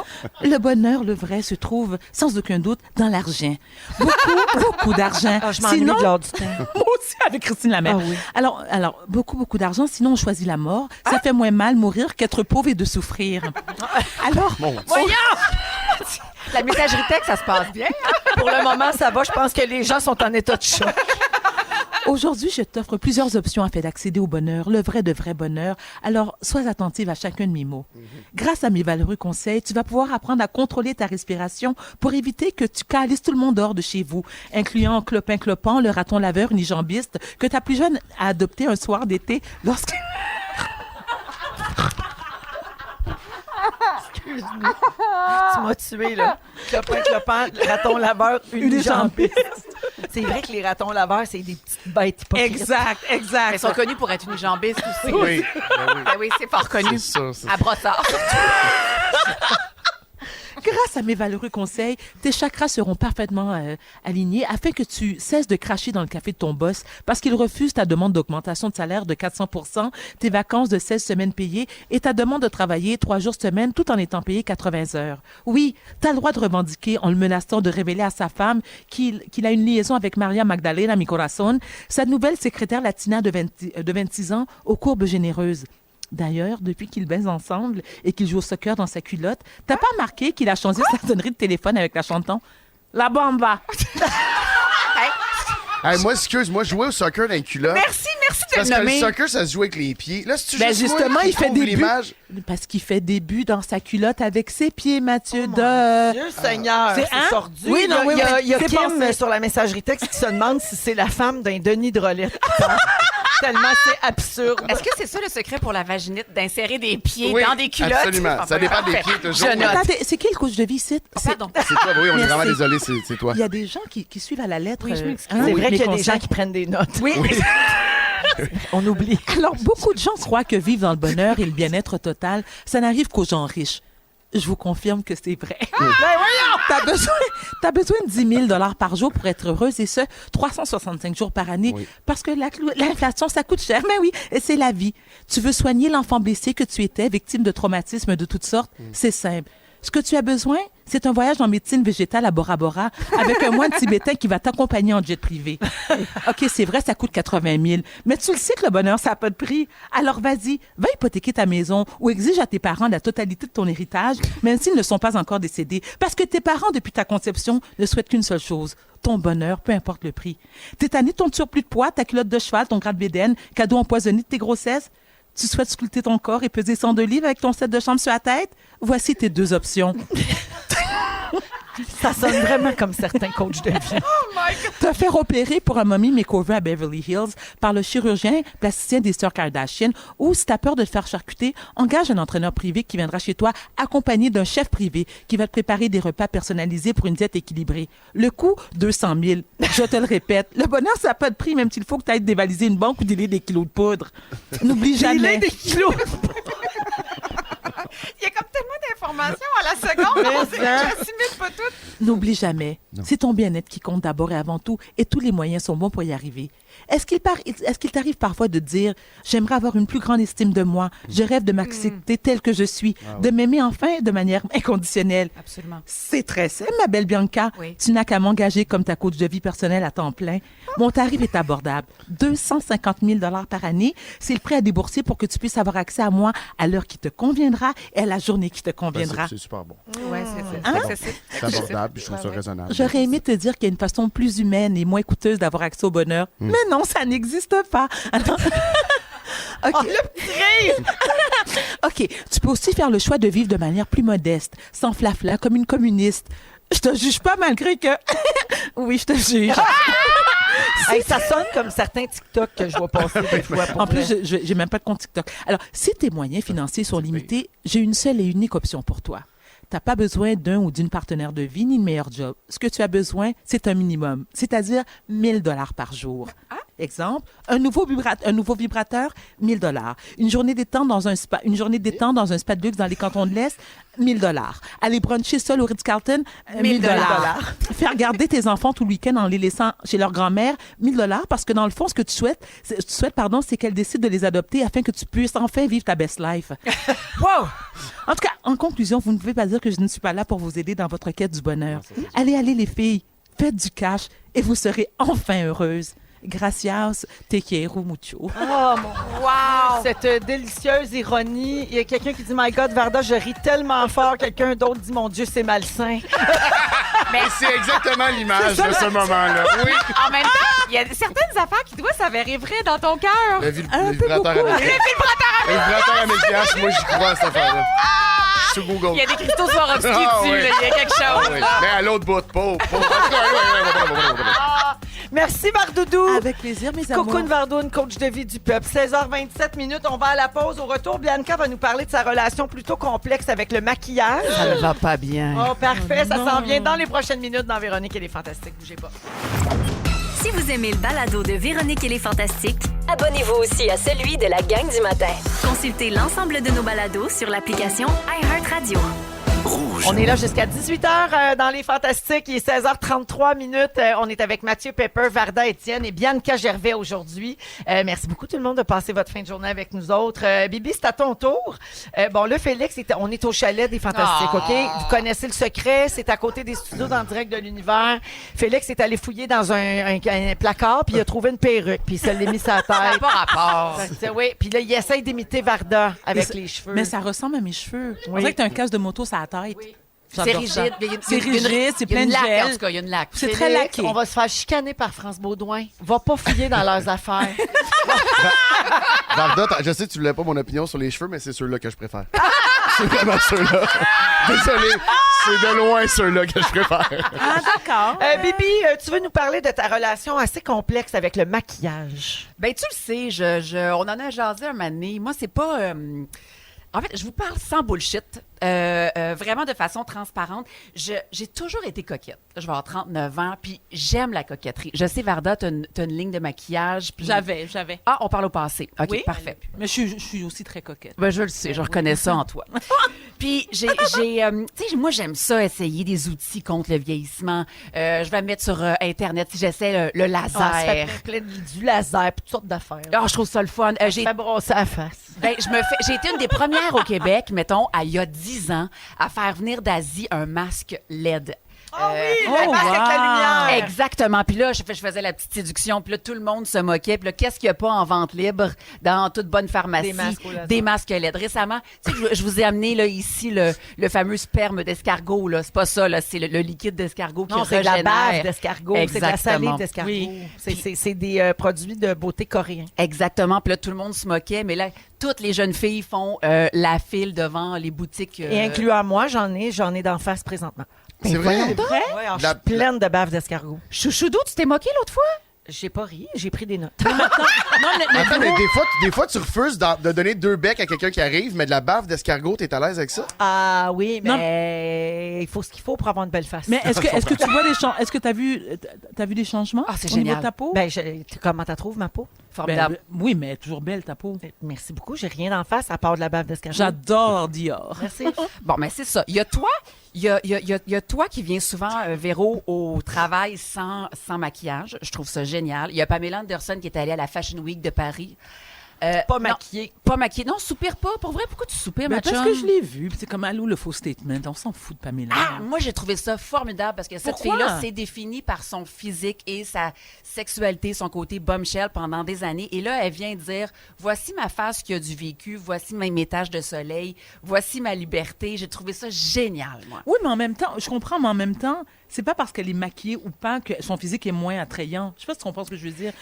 le bonheur, le vrai, se trouve sans aucun doute dans l'argent. Beaucoup d'argent. Ah, je m'ennuie de l'heure du temps. Moi aussi, avec Christine Lamère. Ah oui. Alors, beaucoup d'argent, sinon on choisit la mort. Ça fait moins mal mourir qu'être pauvre et de souffrir. Alors, La messagerie texte, ça se passe bien. Pour le moment, ça va. Je pense que les gens sont en état de choc. aujourd'hui, je t'offre plusieurs options afin d'accéder au bonheur, le vrai de vrai bonheur. Alors, sois attentive à chacun de mes mots. Grâce à mes valeureux conseils, tu vas pouvoir apprendre à contrôler ta respiration pour éviter que tu calisses tout le monde hors de chez vous, incluant Clopin-Clopin, le raton laveur unijambiste que ta plus jeune a adopté un soir d'été lorsque... Tu m'as tué, là. Clopin, raton laveur, unijambiste. C'est vrai que les ratons laveurs, c'est des petites bêtes hypocrites. Exact. Ils sont connus pour être unijambistes aussi. Oui. Ben oui. Ben oui, c'est fort connu. C'est ça. c'est À Brossard. Grâce à mes valeureux conseils, tes chakras seront parfaitement alignés afin que tu cesses de cracher dans le café de ton boss parce qu'il refuse ta demande d'augmentation de salaire de 400%, tes vacances de 16 semaines payées et ta demande de travailler 3 jours semaine tout en étant payé 80 heures. Oui, tu as le droit de revendiquer en le menaçant de révéler à sa femme qu'il a une liaison avec Maria Magdalena Mi Corazon, sa nouvelle secrétaire latina de 26 ans aux courbes généreuses. D'ailleurs, depuis qu'ils baisent ensemble et qu'ils jouent au soccer dans sa culotte, t'as pas remarqué qu'il a changé sa sonnerie de téléphone avec la chanson « La Bamba ». Hey, moi, excuse-moi, jouer au soccer dans les culottes. Merci de Parce le que le nommer. soccer, ça se joue avec les pieds. Là, si tu Ben juste moi justement, qui il fait trouve des buts. l'image. Parce qu'il fait des buts dans sa culotte avec ses pieds, Mathieu. Dieu Seigneur, C'est- c'est hein? sordu. Oui, non, oui, il y a c'est Kim pensé. sur la messagerie texte qui se demande si c'est la femme d'un Denis Drolet. Tellement c'est absurde. Est-ce que c'est ça le secret pour la vaginite, d'insérer des pieds Oui, dans des culottes? absolument. Ça dépend des pieds, toujours. Je note. Attendez, c'est qui le coach de vie ici? Pardon. C'est toi, oui, on est Merci. vraiment désolé, c'est toi. Il y a des gens qui suivent à la lettre. Oui, je m'excuse. hein, C'est vrai mes qu'il y a des conseils. gens qui prennent des notes. Oui. On oublie. Alors, beaucoup de gens croient que vivre dans le bonheur et le bien-être total, ça n'arrive qu'aux gens riches. Je vous confirme que c'est vrai. Ben voyons! T'as besoin de 10 000 par jour pour être heureuse et ce, 365 jours par année. Oui. Parce que l'inflation, ça coûte cher. Mais oui, et c'est la vie. Tu veux soigner l'enfant blessé que tu étais, victime de traumatismes de toutes sortes? C'est simple. Ce que tu as besoin, c'est un voyage en médecine végétale à Bora Bora avec un moine tibétain qui va t'accompagner en jet privé. OK, c'est vrai, ça coûte 80 000. Mais tu le sais que le bonheur, ça n'a pas de prix. Alors vas-y, va hypothéquer ta maison ou exige à tes parents la totalité de ton héritage, même s'ils ne sont pas encore décédés. Parce que tes parents, depuis ta conception, ne souhaitent qu'une seule chose. Ton bonheur, peu importe le prix. T'es tanné de ton surplus de poids, ta culotte de cheval, ton grade bédaine, cadeau empoisonné de tes grossesses? Tu souhaites sculpter ton corps et peser 102 livres avec ton set de chambre sur la tête? Voici tes 2 options. Ça sonne vraiment comme certains coachs de vie. Te faire opérer pour un mommy makeover à Beverly Hills par le chirurgien plasticien des sœurs Kardashian ou si t'as peur de te faire charcuter, engage un entraîneur privé qui viendra chez toi accompagné d'un chef privé qui va te préparer des repas personnalisés pour une diète équilibrée. Le coût, 200 000. Je te le répète, le bonheur, ça n'a pas de prix même s'il faut que tu ailles dévaliser une banque ou délier des kilos de poudre. N'oublie jamais. Des kilos. Il y a comme tellement informations à la seconde. J'assimile pas tout. N'oublie jamais, c'est ton bien-être qui compte d'abord et avant tout, et tous les moyens sont bons pour y arriver. Est-ce qu'il t'arrive parfois de dire « J'aimerais avoir une plus grande estime de moi, je rêve de m'accepter telle que je suis, de m'aimer enfin de manière inconditionnelle. » Absolument. C'est très simple, ma belle Bianca. Oui. Tu n'as qu'à m'engager comme ta coach de vie personnelle à temps plein. Mon tarif est abordable. 250 000 $ par année. C'est le prêt à débourser pour que tu puisses avoir accès à moi à l'heure qui te conviendra et à la journée qui te conviendra. C'est super bon. Ouais, Hein? C'est abordable, puis je trouve ça raisonnable. J'aurais aimé te dire qu'il y a une façon plus humaine et moins coûteuse d'avoir accès au bonheur. Mais non, ça n'existe pas. Alors... OK. OK. Tu peux aussi faire le choix de vivre de manière plus modeste, sans flafla, comme une communiste. Je te juge pas malgré que... Oui, je te juge. Hey, ça sonne comme certains TikTok que je vois passer des fois. En plus, j'ai même pas de compte TikTok. Alors, si tes moyens financiers sont limités, j'ai une seule et unique option pour toi. Tu n'as pas besoin d'un ou d'une partenaire de vie ni de meilleur job. Ce que tu as besoin, c'est un minimum, c'est-à-dire 1 000 $ par jour. Exemple, un nouveau vibrateur, 1 000 $. Une journée détente dans un spa de luxe dans les cantons de l'Est, 1 000 $. Aller bruncher seul au Ritz-Carlton, 1 000 $. Faire garder tes enfants tout le week-end en les laissant chez leur grand-mère, 1 000 $, parce que dans le fond, ce que tu souhaites, c'est qu'elle décide de les adopter afin que tu puisses enfin vivre ta best life. Wow! En tout cas, en conclusion, vous ne pouvez pas dire que je ne suis pas là pour vous aider dans votre quête du bonheur. Allez, les filles, faites du cash et vous serez enfin heureuses. Gracias, te quiero mucho. Oh, wow! Cette délicieuse ironie. Il y a quelqu'un qui dit « My God, Varda, je ris tellement fort. » Quelqu'un d'autre dit « Mon Dieu, c'est malsain. » Mais c'est exactement l'image de ce moment-là. Oui. En même temps, il y a certaines affaires qui doivent s'avérer vraies dans ton cœur. Le vibrateur à 1000 piastres, moi, j'y crois à cette affaire-là. Sur Google. Il y a des cristaux Swarovski dessus, là. Il y a quelque chose. Oui. Mais à l'autre bout, pas. Merci, Vardoudou. Avec plaisir, mes amours. Cocoon Vardoune, coach de vie du peuple. 16h27. On va à la pause. Au retour, Bianca va nous parler de sa relation plutôt complexe avec le maquillage. Ça ne va pas bien. Oh, parfait. Ça s'en vient dans les prochaines minutes dans Véronique et les Fantastiques. Bougez pas. Si vous aimez le balado de Véronique et les Fantastiques, Abonnez-vous aussi à celui de la gang du matin. consultez l'ensemble de nos balados sur l'application iHeartRadio. On est là jusqu'à 18h dans les Fantastiques. Il est 16h33. On est avec Mathieu Pepper, Varda Étienne et Bianca Gervais aujourd'hui. Merci beaucoup tout le monde de passer votre fin de journée avec nous autres. Bibi, c'est à ton tour. Bon, là, Félix, on est au chalet des Fantastiques, OK? Vous connaissez le secret. C'est à côté des studios dans le direct de l'univers. Félix est allé fouiller dans un placard puis il a trouvé une perruque puis il se l'est mis sur la tête. Pas rapport. Oui, puis là, il essaye d'imiter Varda avec les cheveux. Mais ça ressemble à mes cheveux. On Oui. dirait que t'as un casque de moto sur la tête. Oui. C'est J'adore rigide. ça. C'est rigide, c'est plein de laque, gel. en tout cas, il y a une laque. C'est très Félix, laqué. on va se faire chicaner par France Baudouin. Va pas fouiller dans leurs affaires. Varda, je sais que tu voulais pas mon opinion sur les cheveux, mais c'est ceux-là que je préfère. C'est vraiment ceux-là. Désolé, c'est de loin ceux-là que je préfère. Ah, d'accord. Bibi, tu veux nous parler de ta relation assez complexe avec le maquillage? Ben, tu le sais, on en a jasé un moment donné. Moi, c'est pas... En fait, je vous parle sans bullshit, vraiment de façon transparente. J'ai toujours été coquette. Je vais avoir 39 ans, puis j'aime la coquetterie. Je sais, Varda, t'as une ligne de maquillage. Puis... J'avais. Ah, on parle au passé. OK, Oui, parfait. Mais je suis aussi très coquette. Ben, je le sais, je reconnais ça en toi. Puis, tu sais, moi, j'aime ça, essayer des outils contre le vieillissement. Je vais me mettre sur Internet si j'essaie le laser. Ah, ça fait plein du laser, toutes sortes d'affaires. Ah, je trouve ça le fun. J'ai Fait brosser la face. Ben, j'ai été une des premières au Québec, mettons, il y a 10 ans, à faire venir d'Asie un masque LED. La masque avec la lumière. Exactement. Puis là, je faisais la petite séduction. Puis là, tout le monde se moquait. Puis là, qu'est-ce qu'il n'y a pas en vente libre dans toute bonne pharmacie? Des masques au laser. Des masques LED. Récemment, tu sais, je vous ai amené là, ici le fameux sperme d'escargot. Là. C'est pas ça, là. C'est le liquide d'escargot qui Non, c'est de la régénère. bave d'escargot. C'est de la salive d'escargot. Oui. C'est des produits de beauté coréens. Exactement. Puis là, tout le monde se moquait. Mais là, toutes les jeunes filles font la file devant les boutiques. Et incluant moi, j'en ai d'en face présentement. C'est vrai? Ouais, je suis pleine de bave d'escargot. Chouchoudou, tu t'es moqué l'autre fois? J'ai pas ri, j'ai pris des notes. Non, mais Attends, mais des fois, tu refuses de donner 2 becs à quelqu'un qui arrive, mais de la bave d'escargot, t'es à l'aise avec ça? Ah oui, mais il faut ce qu'il faut pour avoir une belle face. est-ce que tu vois est-ce que t'as vu des changements Ah, c'est au niveau génial. de ta peau? Ben, comment t'as trouves ma peau? Formidable. Oui, mais toujours belle ta peau. Merci beaucoup, j'ai rien d'en face à part de la bave d'escargot. J'adore Dior. Merci. Bon, mais c'est ça. Il y a toi, il y a toi qui viens souvent, Véro, au travail sans maquillage. Je trouve ça génial. Il y a Pamela Anderson qui est allée à la Fashion Week de Paris. Pas non, maquillée. Pas maquillée. Non, soupire pas. Pour vrai, pourquoi tu soupires, ma Parce chum? que je l'ai vu. puis C'est comme allô le faux statement. On s'en fout de Pamela. Ah, moi, j'ai trouvé ça formidable parce que cette Pourquoi? fille-là s'est définie par son physique et sa sexualité, son côté bombshell pendant des années. Et là, elle vient dire, voici ma face qui a du vécu, voici mes taches de soleil, voici ma liberté. J'ai trouvé ça génial, moi. Oui, mais en même temps, je comprends, mais en même temps, c'est pas parce qu'elle est maquillée ou pas que son physique est moins attrayant. Je sais pas si tu comprends ce que je veux dire.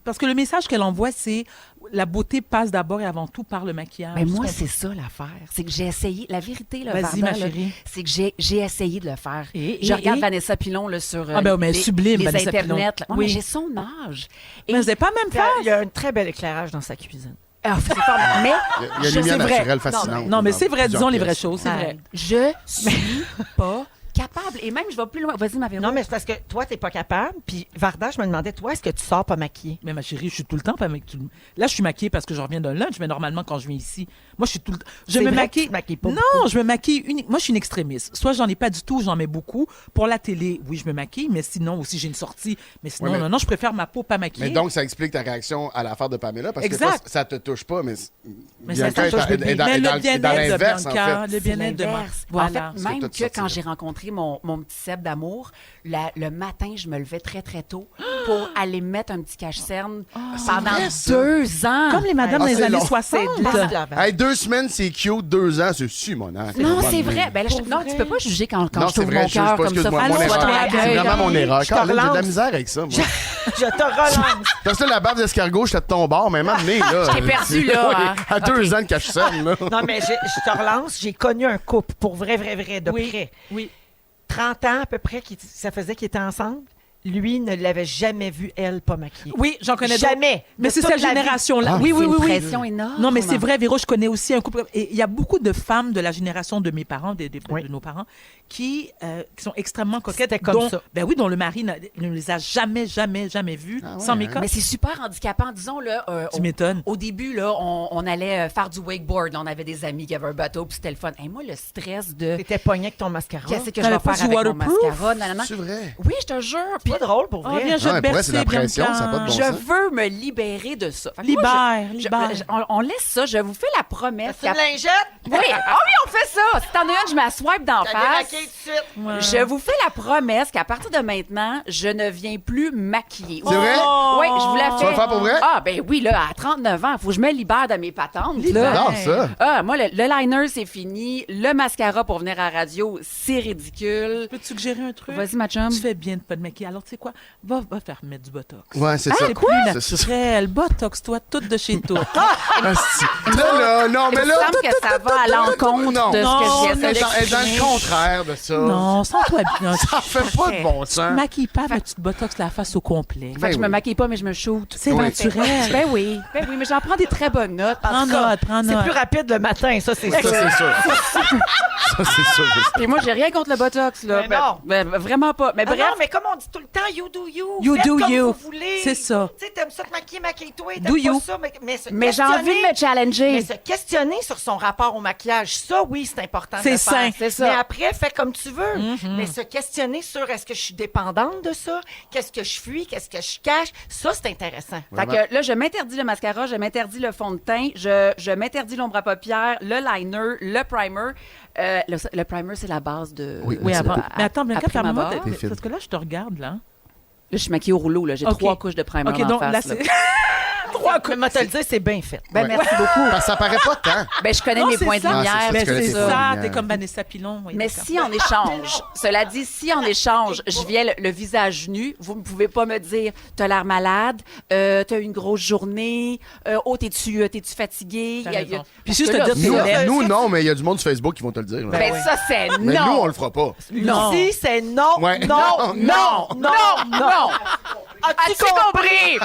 Parce que le message qu'elle envoie, c'est la beauté passe d'abord et avant tout par le maquillage. Mais moi, Tu c'est ça l'affaire. C'est que j'ai essayé. La vérité, là, Vas-y, Varda, ma là, chérie. c'est que j'ai essayé de le faire. Et je regarde et? Vanessa Pilon là, sur Ah, ben, mais sublime, les Vanessa internets. Pilon. Là. Ouais, Oui. mais j'ai son âge. Et Mais vous n'avez pas même Puis, faire. il y a un très bel éclairage dans sa cuisine. Ah, c'est formidable. Mais Il y a une lumière c'est vrai. naturelle fascinante. Non, mais dans c'est vrai, plusieurs disons les vraies pièces. choses, c'est vrai. je suis pas capable. Et même, je vais plus loin. Vas-y, ma Véro. Non, mais c'est parce que toi, t'es pas capable. Puis Varda, je me demandais, toi, est-ce que tu sors pas maquillée? Mais ma chérie, je suis tout le temps pas maquillée. Là, je suis maquillée parce que je reviens d'un lunch, mais normalement, quand je viens ici, moi, je suis tout le temps. Je C'est me vrai que maquille. tu te maquilles pas Non, beaucoup. je me maquille uniquement. Moi, je suis une extrémiste. Soit j'en ai pas du tout, j'en mets beaucoup. Pour la télé, oui, je me maquille, mais sinon, aussi, j'ai une sortie. Mais sinon, Ouais, mais- non, je préfère ma peau pas maquillée. Mais donc, ça explique ta réaction à l'affaire de Pamela, parce Exact. que toi, ça te touche pas, mais ça Bianca touche est dans mais le dans bien-être de l'inverse, en Bianca, fait. le C'est bien-être de moi. l'inverse. Voilà. En fait, même tout que sortir. quand j'ai rencontré mon petit Seb d'amour, le matin, je me levais très, très tôt pour aller mettre un petit cache-cerne pendant vrai, ça? 2 ans. Comme les madames Ah, des c'est années long. 60. C'est de l'esclavage. Hey, 2 semaines, c'est cute. 2 ans, c'est monac. Non, c'est vrai. Ben, là, non, tu peux pas juger quand Non, je c'est trouve vrai, mon je juge cœur pas, comme ça. excuse-moi, mon Allô, erreur. toi, C'est accueil. vraiment mon erreur. Je te Caroline, j'ai de la relance. misère avec ça, moi. Je te relance. Parce que la barbe d'escargot, j'étais de ton bord, mais m'amener, là. Je t'ai perdu, là, Oui, hein. À 2 ans de cache-sonne, là. Non, mais je te relance. J'ai connu un couple, pour vrai, de près. Oui. 30 ans à peu près, ça faisait qu'ils étaient ensemble. Lui ne l'avait jamais vue, elle, pas maquillée. Oui, j'en connais d'autres. Jamais. Mais De c'est toute cette la vie. génération-là. Ah, oui, oui, C'est oui, une oui. pression énorme. Non, mais c'est vrai, Véro, je connais aussi un couple. Et il y a beaucoup de femmes de la génération de mes parents, de nos parents, qui sont extrêmement coquettes. C'était comme dont, ça. Ben oui, dont le mari ne les a jamais vues sans make-up. Mais c'est super handicapant. Disons, là, Tu m'étonnes. au début, là, on allait faire du wakeboard. Là, on avait des amis qui avaient un bateau, puis c'était le fun. Et moi, le stress de T'étais pogné avec ton mascara. qu'est-ce que je T'avais vais pas faire du avec mon waterproof? mascara. Nanana. C'est vrai. Oui, je te jure. Puis C'est pas drôle pour Oh, vrai. viens, je vais Ouais, te pour vrai, c'est de la bercer, pression, Bianca. ça a pas de bon je sens. veux me libérer de ça. Fait que moi, Libère. on laisse ça. Je vous fais la promesse. C'est une lingette? Oui, ah oui, on fait ça. Si t'en as une, je mets la swipe d'en T'as face. déraqué tout de suite. Je vous fais la promesse qu'à partir de maintenant, je ne viens plus maquiller. C'est vrai? Oui, je vous la fais. Tu vas le faire pour vrai? Ah, ben oui, là, à 39 ans, il faut que je me libère de mes patentes. Là. Non, ça. Ah, moi, le liner, c'est fini. Le mascara pour venir à la radio, c'est ridicule. Je peux te suggérer un truc? Vas-y, ma chum. Tu fais bien de pas te maquiller. Alors, tu sais quoi? Va faire mettre du Botox. Ouais, c'est ça. C'est plus C'est ça. naturel. Botox, toi, tout de chez toi. Asti. Là, non, mais Il me là. semble que ça va à l'encontre Non. de ce Non, que j'ai Elle essayé est dans le contraire de ça. Non, sens-toi bien. Ça fait pas de bon sens. Maquille pas, mais tu te Botox la face au complet. Fait que je me oui. maquille pas, mais je me shoot. C'est Oui. naturel. Ben oui, mais j'en prends des très bonnes notes. Prends note, prends C'est note. plus rapide le matin, ça, c'est Ça, sûr. c'est sûr. Ça, c'est sûr. Et moi, j'ai rien contre le Botox, là. Mais non. Vraiment pas. Mais Ah bref, non, mais comme on dit tout le temps, you do you. You Faites do comme you. vous voulez. C'est ça. Tu sais, t'aimes ça te maquiller, maquille-toi. Do T'aimes you. pas ça, mais se mais j'ai envie de me questionner- challenger. Mais se questionner sur son rapport au maquillage, ça, oui, c'est important de C'est le faire. sain, c'est ça. Mais après, fais comme tu veux. Mais se questionner sur est-ce que je suis dépendante de ça, qu'est-ce que je fuis, qu'est-ce que je cache, ça, c'est intéressant. Fait que là, je m'interdis le mascara, je m'interdis le fond de teint, je m'interdis l'ombre à paupières, le liner, le primer. Le primer, c'est la base de... Oui, Oui, c'est avant. pas- Mais attends, Bianca, après ma parle-moi. barre. T'es fine. Parce que là, je te regarde, là. Là, je suis maquillée au rouleau, là. J'ai Ok. 3 couches de primer OK, en donc face. là, là. c'est... 3 Mais moi, te le dire, c'est bien fait. Ben, Ouais. merci beaucoup. Parce que ça paraît pas tant. Ben, je connais Non, mes c'est points de ça. lumière. Ah, Mais tu connais c'est tes ça, points. t'es comme Vanessa Pilon. Oui, Mais d'accord. si en échange, cela dit, si en échange, je viens le visage nu, vous ne pouvez pas me dire t'as l'air malade, t'as eu une grosse journée, t'es-tu fatigué. T'as Il y a- raison. Puis parce juste que te là, dire Nous, c'est laid. nous, non, mais il y a du monde sur Facebook qui vont te le dire. là. Ben, ça, c'est non. Mais nous, on le fera pas. Non. Si, c'est non, Ouais. non, non, non, non. As-tu compris?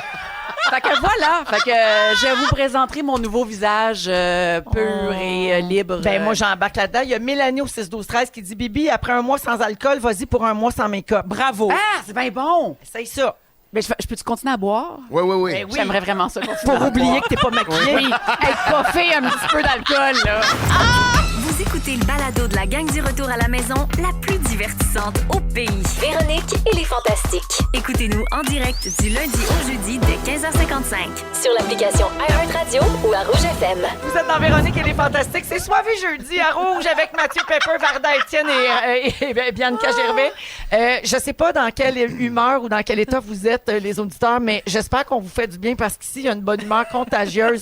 Fait que voilà. Fait que je vous présenterai mon nouveau visage pur et libre. Ben, moi, j'embarque là-dedans. Il y a Mélanie au 6-12-13 qui dit Bibi, après un mois sans alcool, vas-y pour un mois sans make-up. Bravo. Ah, c'est bien bon. Essaye ça. Ben, je peux-tu continuer à boire? Oui, oui, oui. Ben oui. J'aimerais vraiment ça continuer Pour à oublier boire. que t'es pas maquillée. Oui, être coffé un petit peu d'alcool, là. Vous écoutez le balado de la gang du retour à la maison, la plus divertissante au pays. Véronique et les Fantastiques. Écoutez-nous en direct du lundi au jeudi dès 15h55. Sur l'application iHeartRadio ou à Rouge FM. Vous êtes dans Véronique et les Fantastiques. C'est Soirée jeudi à Rouge avec Mathieu Pepper, Varda Étienne et Bianca Gervais. Je sais pas dans quelle humeur ou dans quel état vous êtes, les auditeurs, mais j'espère qu'on vous fait du bien parce qu'ici, il y a une bonne humeur contagieuse.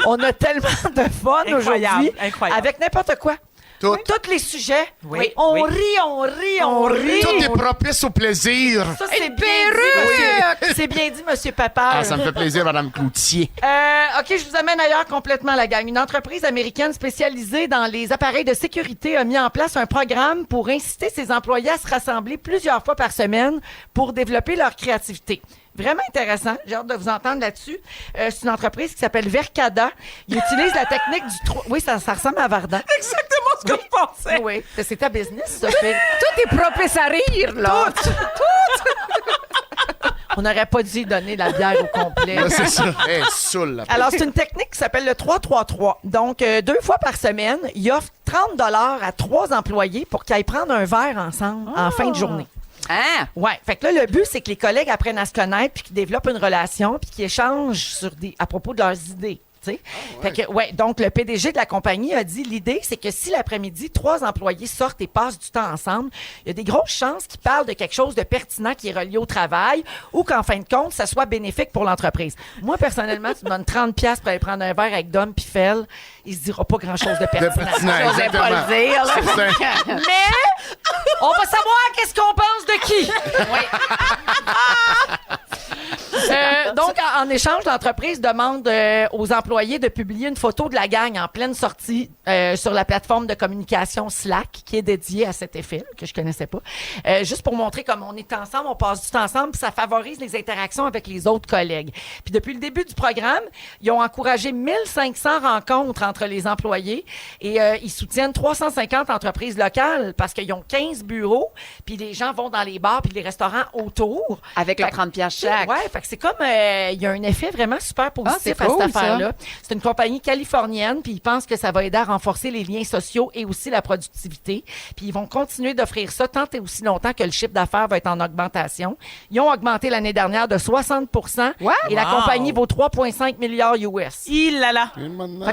On a tellement de fun Incroyable, aujourd'hui. incroyable. Avec n'importe quoi. Tout. Tous les sujets. Oui, On oui. rit, on rit, on rit. Tout est propice au plaisir. Ça, c'est bien dit. C'est bien dit, Monsieur Papa. Ah, ça me fait plaisir, Madame Cloutier. OK, je vous amène ailleurs complètement, la gang. Une entreprise américaine spécialisée dans les appareils de sécurité a mis en place un programme pour inciter ses employés à se rassembler plusieurs fois par semaine pour développer leur créativité. Vraiment intéressant. J'ai hâte de vous entendre là-dessus. C'est une entreprise qui s'appelle Vercada. Ils utilisent la technique du... Oui, ça ressemble à Vardan. Exactement ce que je pensais. Oui, c'est ta business, ça fait. Tout est propice à rire, là. On n'aurait pas dû donner la bière au complet. Là, c'est ça. Eh, saoul, la Alors, c'est une technique qui s'appelle le 3-3-3. Donc, 2 fois par semaine, il offre 30 à 3 employés pour qu'ils aillent prendre un verre ensemble en fin de journée. Hein? Ouais. Fait que là, le but, c'est que les collègues apprennent à se connaître puis qu'ils développent une relation puis qu'ils échangent à propos de leurs idées. Fait que, ouais, donc, le PDG de la compagnie a dit l'idée, c'est que si l'après-midi, 3 employés sortent et passent du temps ensemble, il y a des grosses chances qu'ils parlent de quelque chose de pertinent qui est relié au travail ou qu'en fin de compte, ça soit bénéfique pour l'entreprise. Moi, personnellement, tu me donnes 30$ pour aller prendre un verre avec Dom puis Fel, il se dira pas grand-chose de pertinent. pertinent, J'osais pas exactement. le dire, là. C'est ça. Mais on va savoir qu'est-ce qu'on pense de qui. Donc, en échange, l'entreprise demande aux employés de publier une photo de la gang en pleine sortie sur la plateforme de communication Slack, qui est dédiée à cet effet, que je connaissais pas. Juste pour montrer comme on est ensemble, on passe du temps ensemble, puis ça favorise les interactions avec les autres collègues. Puis depuis le début du programme, ils ont encouragé 1500 rencontres entre les employés et ils soutiennent 350 entreprises locales parce qu'ils ont 15 bureaux, puis les gens vont dans les bars puis les restaurants autour. Avec leurs 30$ chaque. Ouais, fait que c'est comme il y a un effet vraiment super positif c'est à cool, cette affaire-là. C'est une compagnie californienne, puis ils pensent que ça va aider à renforcer les liens sociaux et aussi la productivité. Puis ils vont continuer d'offrir ça tant et aussi longtemps que le chiffre d'affaires va être en augmentation. Ils ont augmenté l'année dernière de 60% et la Wow. compagnie vaut 3,5 milliards US. Il là là. Fait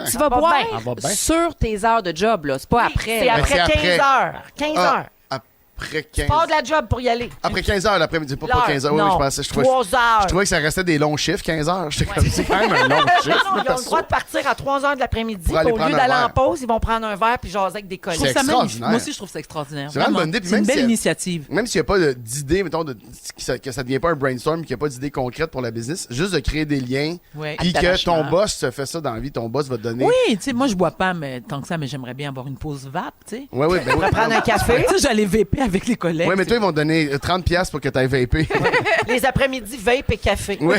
que tu vas va boire bien. Ça va bien. sur tes heures de job, là. C'est pas après. C'est là. après c'est après. 15 heures. 15 heures. Après 15 Pars de la job pour y aller. Après 15 heures l'après-midi, pas L'heure. 15 heures. Oui, Non. je pensais. Je 3 heures. Je trouvais que ça restait des longs chiffres, 15 heures. J'étais comme, c'est quand même un long chiffre. Non, ils ont le droit de partir à 3 heures de l'après-midi. Pour aller Au lieu prendre un d'aller en verre. pause, ils vont prendre un verre puis jaser avec des collègues. Je trouve ça magnifique. extraordinaire. Moi aussi, je trouve ça extraordinaire. C'est vraiment une bonne idée. Puis C'est une même belle si- initiative. Même s'il n'y a pas d'idée, mettons, que ça ne devient pas un brainstorm, qu'il n'y a pas d'idée concrète pour la business, juste de créer des liens, Ouais. puis que Attachement. ton boss te fait ça dans la vie, ton boss va te donner. Oui, tu sais, moi, je bois pas mais, tant que ça, mais j'aimerais bien avoir une pause vape, tu sais. Oui, oui, ben oui. Prendre un café. Tu sais, j'allais vaper avec les collègues. Oui, mais toi, ils vont te donner 30$ pour que tu ailles vaper. Les après-midi, vape et café. Oui,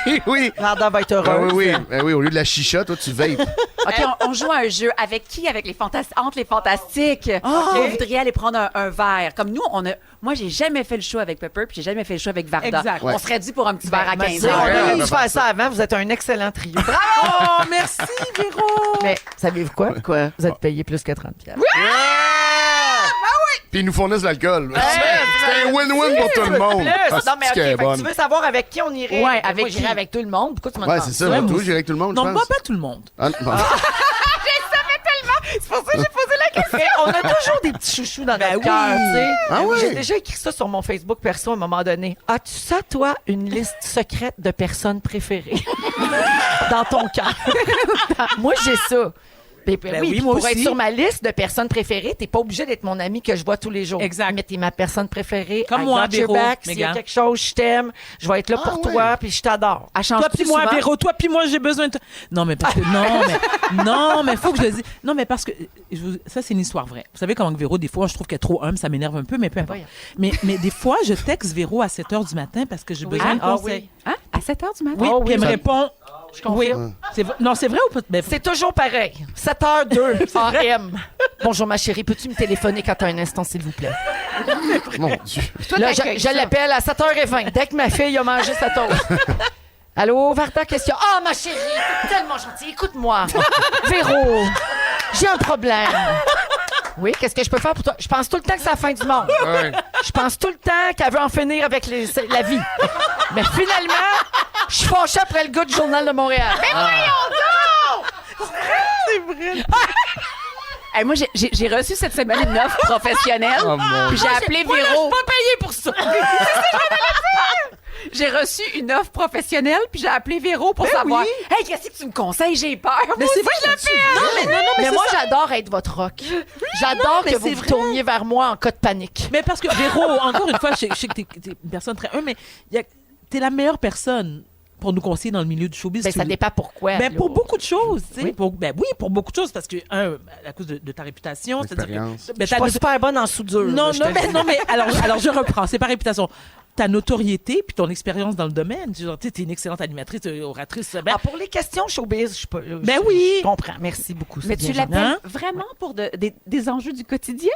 oui, oui. Varda va être Ah heureuse. oui, oui. Ben oui, au lieu de la chicha, toi, tu vapes. OK, on joue à un jeu. Avec qui? Avec les entre les fantastiques. Vous voudriez aller prendre un verre. Comme nous, moi, j'ai jamais fait le show avec Pepper, puis j'ai jamais fait le show avec Varda. Exact. On serait dû pour un petit verre à 15 On heures. aurait dû Ouais, faire ça avant. Vous êtes un excellent trio. Oh, merci, Véro! Mais savez-vous quoi? Vous êtes payé plus que 30$. Puis ils nous fournissent de l'alcool. C'est un win-win pour tout le monde. Plus. Ah, Non, mais c'est OK, qu'elle est fait que bonne. tu veux savoir avec qui on irait? Ouais, avec Moi, j'irais qui? avec tout le monde. Pourquoi tu m'as Ouais, demandé c'est ça. ça? Moi, tout, j'irai avec tout le monde, Non, je moi, pense. pas tout le monde. Ah, bon. C'est pour ça que j'ai posé la question. On a toujours des petits chouchous dans notre oui. cœur, tu sais. Ah oui? J'ai déjà écrit ça sur mon Facebook perso à un moment donné. As-tu ça, toi, une liste secrète de personnes préférées? dans ton cœur. Moi, j'ai ça. Ben oui, moi pour aussi. être sur ma liste de personnes préférées, t'es pas obligé d'être mon ami que je vois tous les jours. Exact. Mais t'es ma personne préférée. Comme I moi, got your Véro, back. S'il y a Mégane. quelque chose, je t'aime. Je vais être là pour toi, puis je t'adore. Elle change Toi plus puis moi, souvent. Véro, toi puis moi, j'ai besoin de toi. Non, mais parce que non, mais faut que je le dise. Non, mais parce que ça c'est une histoire vraie. Vous savez comment que Véro, des fois, je trouve qu'elle est trop humble, ça m'énerve un peu, mais peu importe. Mais des fois, je texte Véro à 7h du matin parce que j'ai besoin de conseils. Hein? À 7h du matin? Oui, Oh, puis elle me ça- répond. Je confirme. Oui. Non, c'est vrai ou pas? Ben, C'est toujours pareil. 7h02 AM. Bonjour, ma chérie. Peux-tu me téléphoner quand t'as un instant, s'il vous plaît? Mon Dieu. Là, je l'appelle à 7h20. Dès que ma fille a mangé sa toast. Allô, Varda, question. Ah, ma chérie, t'es tellement gentille. Écoute-moi. Véro, j'ai un problème. Oui, qu'est-ce que je peux faire pour toi? Je pense tout le temps que c'est la fin du monde. Ouais. Je pense tout le temps qu'elle veut en finir avec la vie. Mais finalement, je suis fâchée après le gars du Journal de Montréal. Mais Hey, moi, j'ai reçu cette semaine une offre professionnelle. Oh, mon Puis j'ai appelé Véro. je suis pas payée pour ça. J'ai reçu une offre professionnelle, puis j'ai appelé Véro pour savoir. oui. Hey, qu'est-ce que tu me conseilles? J'ai peur. mais c'est vrai, je l'appelle. Non, Mais c'est moi, ça. j'adore être votre rock. J'adore mais que vous c'est vous vrai. tourniez vers moi en cas de panique. Mais parce que Véro, encore une fois, je sais que t'es une personne très humble, mais t'es la meilleure personne pour nous conseiller dans le milieu du showbiz. Ben, ça dépend pourquoi. Ben, là. pour beaucoup de choses, tu sais. Oui. Oui, pour beaucoup de choses, parce que, à cause de ta réputation, c'est-à-dire L'expérience. que... Je suis pas super bonne en soudure. Non, là, je te le dis. non, mais alors je reprends, c'est pas réputation. Ta notoriété puis ton expérience dans le domaine. Tu es une excellente animatrice, oratrice. Ben, Ah, pour les questions showbiz, je suis pas. Ben oui. Je comprends. Merci beaucoup. Mais c'est tu bien l'appelles Hein? vraiment pour des enjeux du quotidien?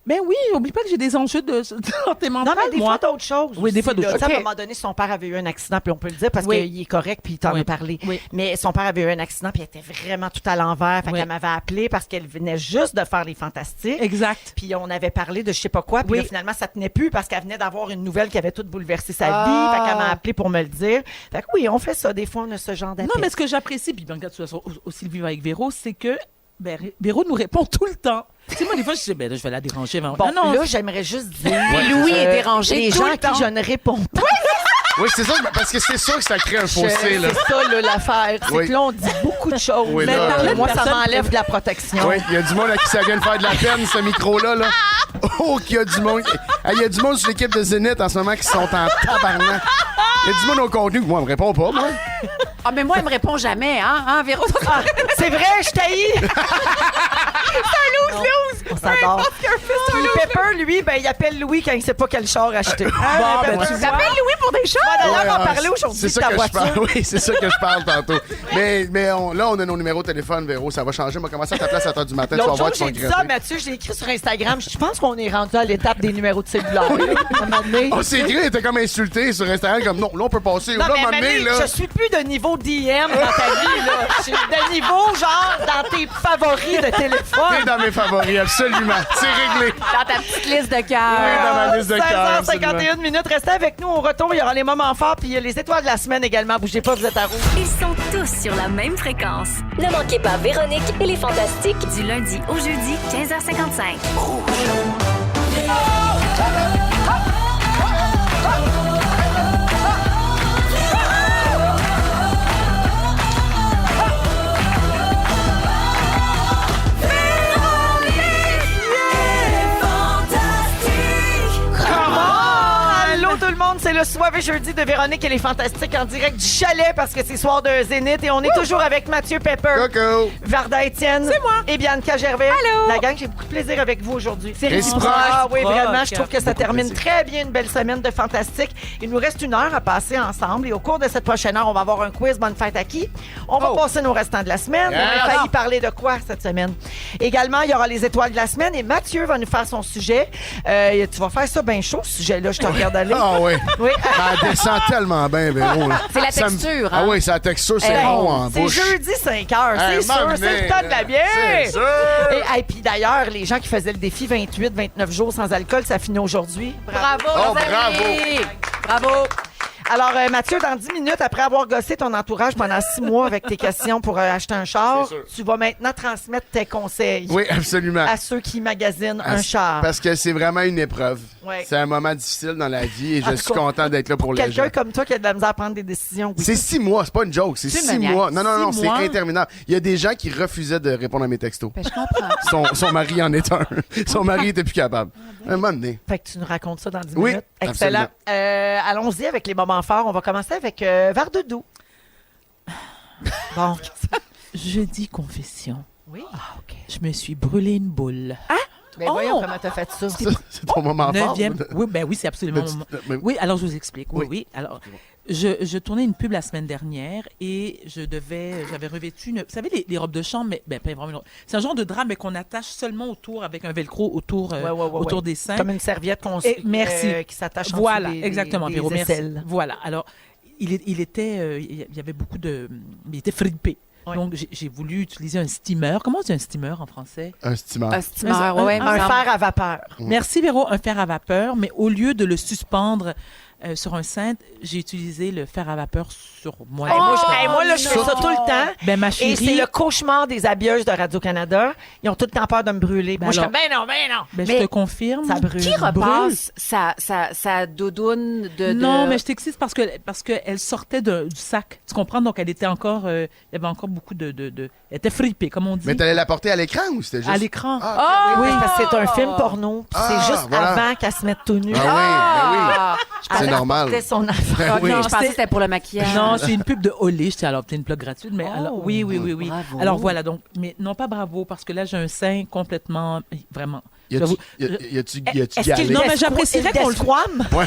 ben oui, oublie pas que j'ai des enjeux de santé Non, mentale, mais des moi. fois d'autres choses. Oui, des aussi, fois d'autres là. choses. Tu sais, À un OK. moment donné, son père avait eu un accident, puis on peut le dire parce Oui. qu'il est correct, puis il t'en Oui. a parlé. Oui. Mais son père avait eu un accident, puis elle était vraiment tout à l'envers. Fait Oui. qu'elle m'avait appelé parce qu'elle venait juste de faire les Fantastiques. Exact. Puis on avait parlé de je sais pas quoi. Puis Oui. là, finalement, ça tenait plus parce qu'elle venait d'avoir une nouvelle qui avait tout bouleversé sa Ah. vie. Fait qu'elle m'a appelé pour me le dire. Fait que oui, on fait ça. Des fois, on a ce genre d'appel. Non, mais ce que j'apprécie, puis regarde, tu vas aussi le vivre avec Véro, c'est que Véro nous répond tout le temps. Tu sais, moi, des fois, je dis, ben là, je vais la déranger. Bon, non, là, j'aimerais juste dire. Louis est dérangé Les tout gens le à temps. qui je ne réponds pas. Oui, c'est ça, parce que c'est sûr que ça crée un fossé, là. C'est ça, là, l'affaire. C'est Oui. que là, on dit beaucoup de choses. Oui, mais là, moi, ça personne- m'enlève de la protection. Oui, il y a du monde à qui ça vient de faire de la peine, ce micro-là, là. Oh, qu'il y a du monde. Il y a du monde sur l'équipe de Zénith en ce moment qui sont en tabarnak. Il y a du monde au contenu. Moi, on me répond pas, moi. Ah, mais moi, elle me répond jamais, hein, Véro? C'est vrai, je t'haïs! On s'adore. Puis Pepper, lui, ben, il appelle Louis quand il sait pas quel char acheter. Bon, ben, tu vois. T'appelles Louis pour des choses? On va d'ailleurs Ouais, en parler aujourd'hui c'est de ça ta que je voiture. parle. Oui, c'est ça que je parle tantôt. Mais là, on a nos numéros de téléphone, Véro. Ça va changer. On va commencer à t'appeler à 7h du matin. Tu vas L'autre voir, jour, tu vas j'ai dit regretter. ça, Mathieu, j'ai écrit sur Instagram. Je pense qu'on est rendu à l'étape des numéros de cellulaire. À un moment donné. Oh, c'est vrai, t'es comme insulté sur Instagram, comme non, là, on peut passer. Non, là, mais à un moment donné, Mané, là. je suis plus de niveau DM dans ta vie, là. Je suis de niveau, genre, dans tes favoris de T'es téléphone. dans mes favoris, absolument. C'est réglé. Dans ta petite liste de Oui, cœur. dans ma liste de cœur. 16h51 minutes. Restez avec nous. Au retour, il y aura les moments forts, puis il y a les étoiles de la semaine également. Bougez pas, vous êtes à rouge. Ils sont tous sur la même fréquence. Ne manquez pas Véronique et les Fantastiques. Du lundi au jeudi, 15h55. Allô tout le monde, c'est le Soirée jeudi de Véronique et les Fantastiques en direct du chalet parce que c'est soir de Zénith et on est toujours avec Mathieu Pepper, Coco. Varda Étienne, C'est moi. et Bianca Gervais. Allô. La gang, j'ai beaucoup de plaisir avec vous aujourd'hui. C'est réciproque. Ah oui, Réciproque. vraiment, je trouve que ça Beaucoup de termine plaisir. très bien une belle semaine de Fantastique. Il nous reste une heure à passer ensemble et au cours de cette prochaine heure, on va avoir un quiz Bonne fête à qui? On va passer nos restants de la semaine. Yeah. On a failli parler de quoi cette semaine? Également, il y aura les étoiles de la semaine et Mathieu va nous faire son sujet. Tu vas faire ça bien chaud, ce sujet-là, je te regarde aller. Ah oui. Oui. Elle descend tellement bien, Véro. là. C'est la Ça me- texture, Ah hein? oui, c'est la texture, c'est Hey, rond en c'est bouche. jeudi 5h, c'est Hey, sûr, m'amener, c'est le temps de la là. bière. C'est sûr. Et puis d'ailleurs, les gens qui faisaient le défi 28-29 jours sans alcool, ça finit aujourd'hui. Bravo, Oh, nos amis. Bravo. Alors, Mathieu, dans 10 minutes, après avoir gossé ton entourage pendant 6 mois avec tes questions pour acheter un char, tu vas maintenant transmettre tes conseils Oui, absolument. à ceux qui magasinent un char. Parce que c'est vraiment une épreuve. Ouais. C'est un moment difficile dans la vie et En je tout suis cas, content d'être là pour les gens. Quelqu'un comme toi qui a de la misère à prendre des décisions. Oui. C'est 6 mois, c'est pas une joke, c'est C'est 6 maniaque. mois. Non, 6 c'est mois. interminable. Il y a des gens qui refusaient de répondre à mes textos. Ben, je comprends. Son mari en est un. Son mari était plus capable. Un moment donné. Fait que tu nous racontes ça dans 10 Oui, minutes. Excellent. Allons-y avec les moments forts. On va commencer avec Vardoudou. Bon. Jeudi confession. Oui. Ah, OK. Je me suis brûlé une boule. Ben voyons comment t'as fait ça. C'est ton moment fort. Oui, ben oui, c'est absolument mon moment. Oui, alors je vous explique. Oui. Alors, je tournais une pub la semaine dernière et j'avais revêtu vous savez, les robes de chambre, mais ben, pas vraiment une robe. C'est un genre de drap, mais qu'on attache seulement autour, avec un velcro autour, autour des seins. Comme une serviette merci. qui s'attache en Voilà, dessous exactement, des Véro, merci. aisselles. Voilà, alors, il y avait beaucoup de... Il était fripé. Oui. Donc, j'ai voulu utiliser un steamer. Comment on dit un steamer en français? Un steamer. Un steamer, ouais, Un fer à vapeur. Merci, Véro, un fer à vapeur, mais au lieu de le suspendre sur un cintre, j'ai utilisé le fer à vapeur sur moi. Moi, là, je fais ça tout le temps. Ben, ma Et chérie... c'est le cauchemar des habilleuses de Radio-Canada. Ils ont tout le temps peur de me brûler. Ben Moi, je suis alors- comme, ben non. Ben, Mais je te confirme. Ça brûle. Qui repasse sa doudoune de... Non, mais je t'excite parce qu'elle sortait du sac. Tu comprends? Donc, elle était encore... il y avait encore beaucoup de... Elle était fripée, comme on dit. Mais t'allais la porter à l'écran ou c'était juste... À l'écran. Ah, Oui, parce que c'est un film porno. puis Ah, c'est juste voilà. avant qu'elle se mette tout nu. Ah oui. C'est normal. C'était son affaire. Ah, Oui. non, je C'est- pensais que c'était pour le maquillage. Non, c'est une pub de Olé. Je t'ai alors peut-être une plug gratuite, mais alors, oui. Bravo. Alors voilà, donc, mais non pas bravo, parce que là, j'ai un sein complètement, vraiment. Y J'avoue. a-tu Est-ce qu'il galé? Non, mais j'apprécierais qu'on le- squam? Ouais.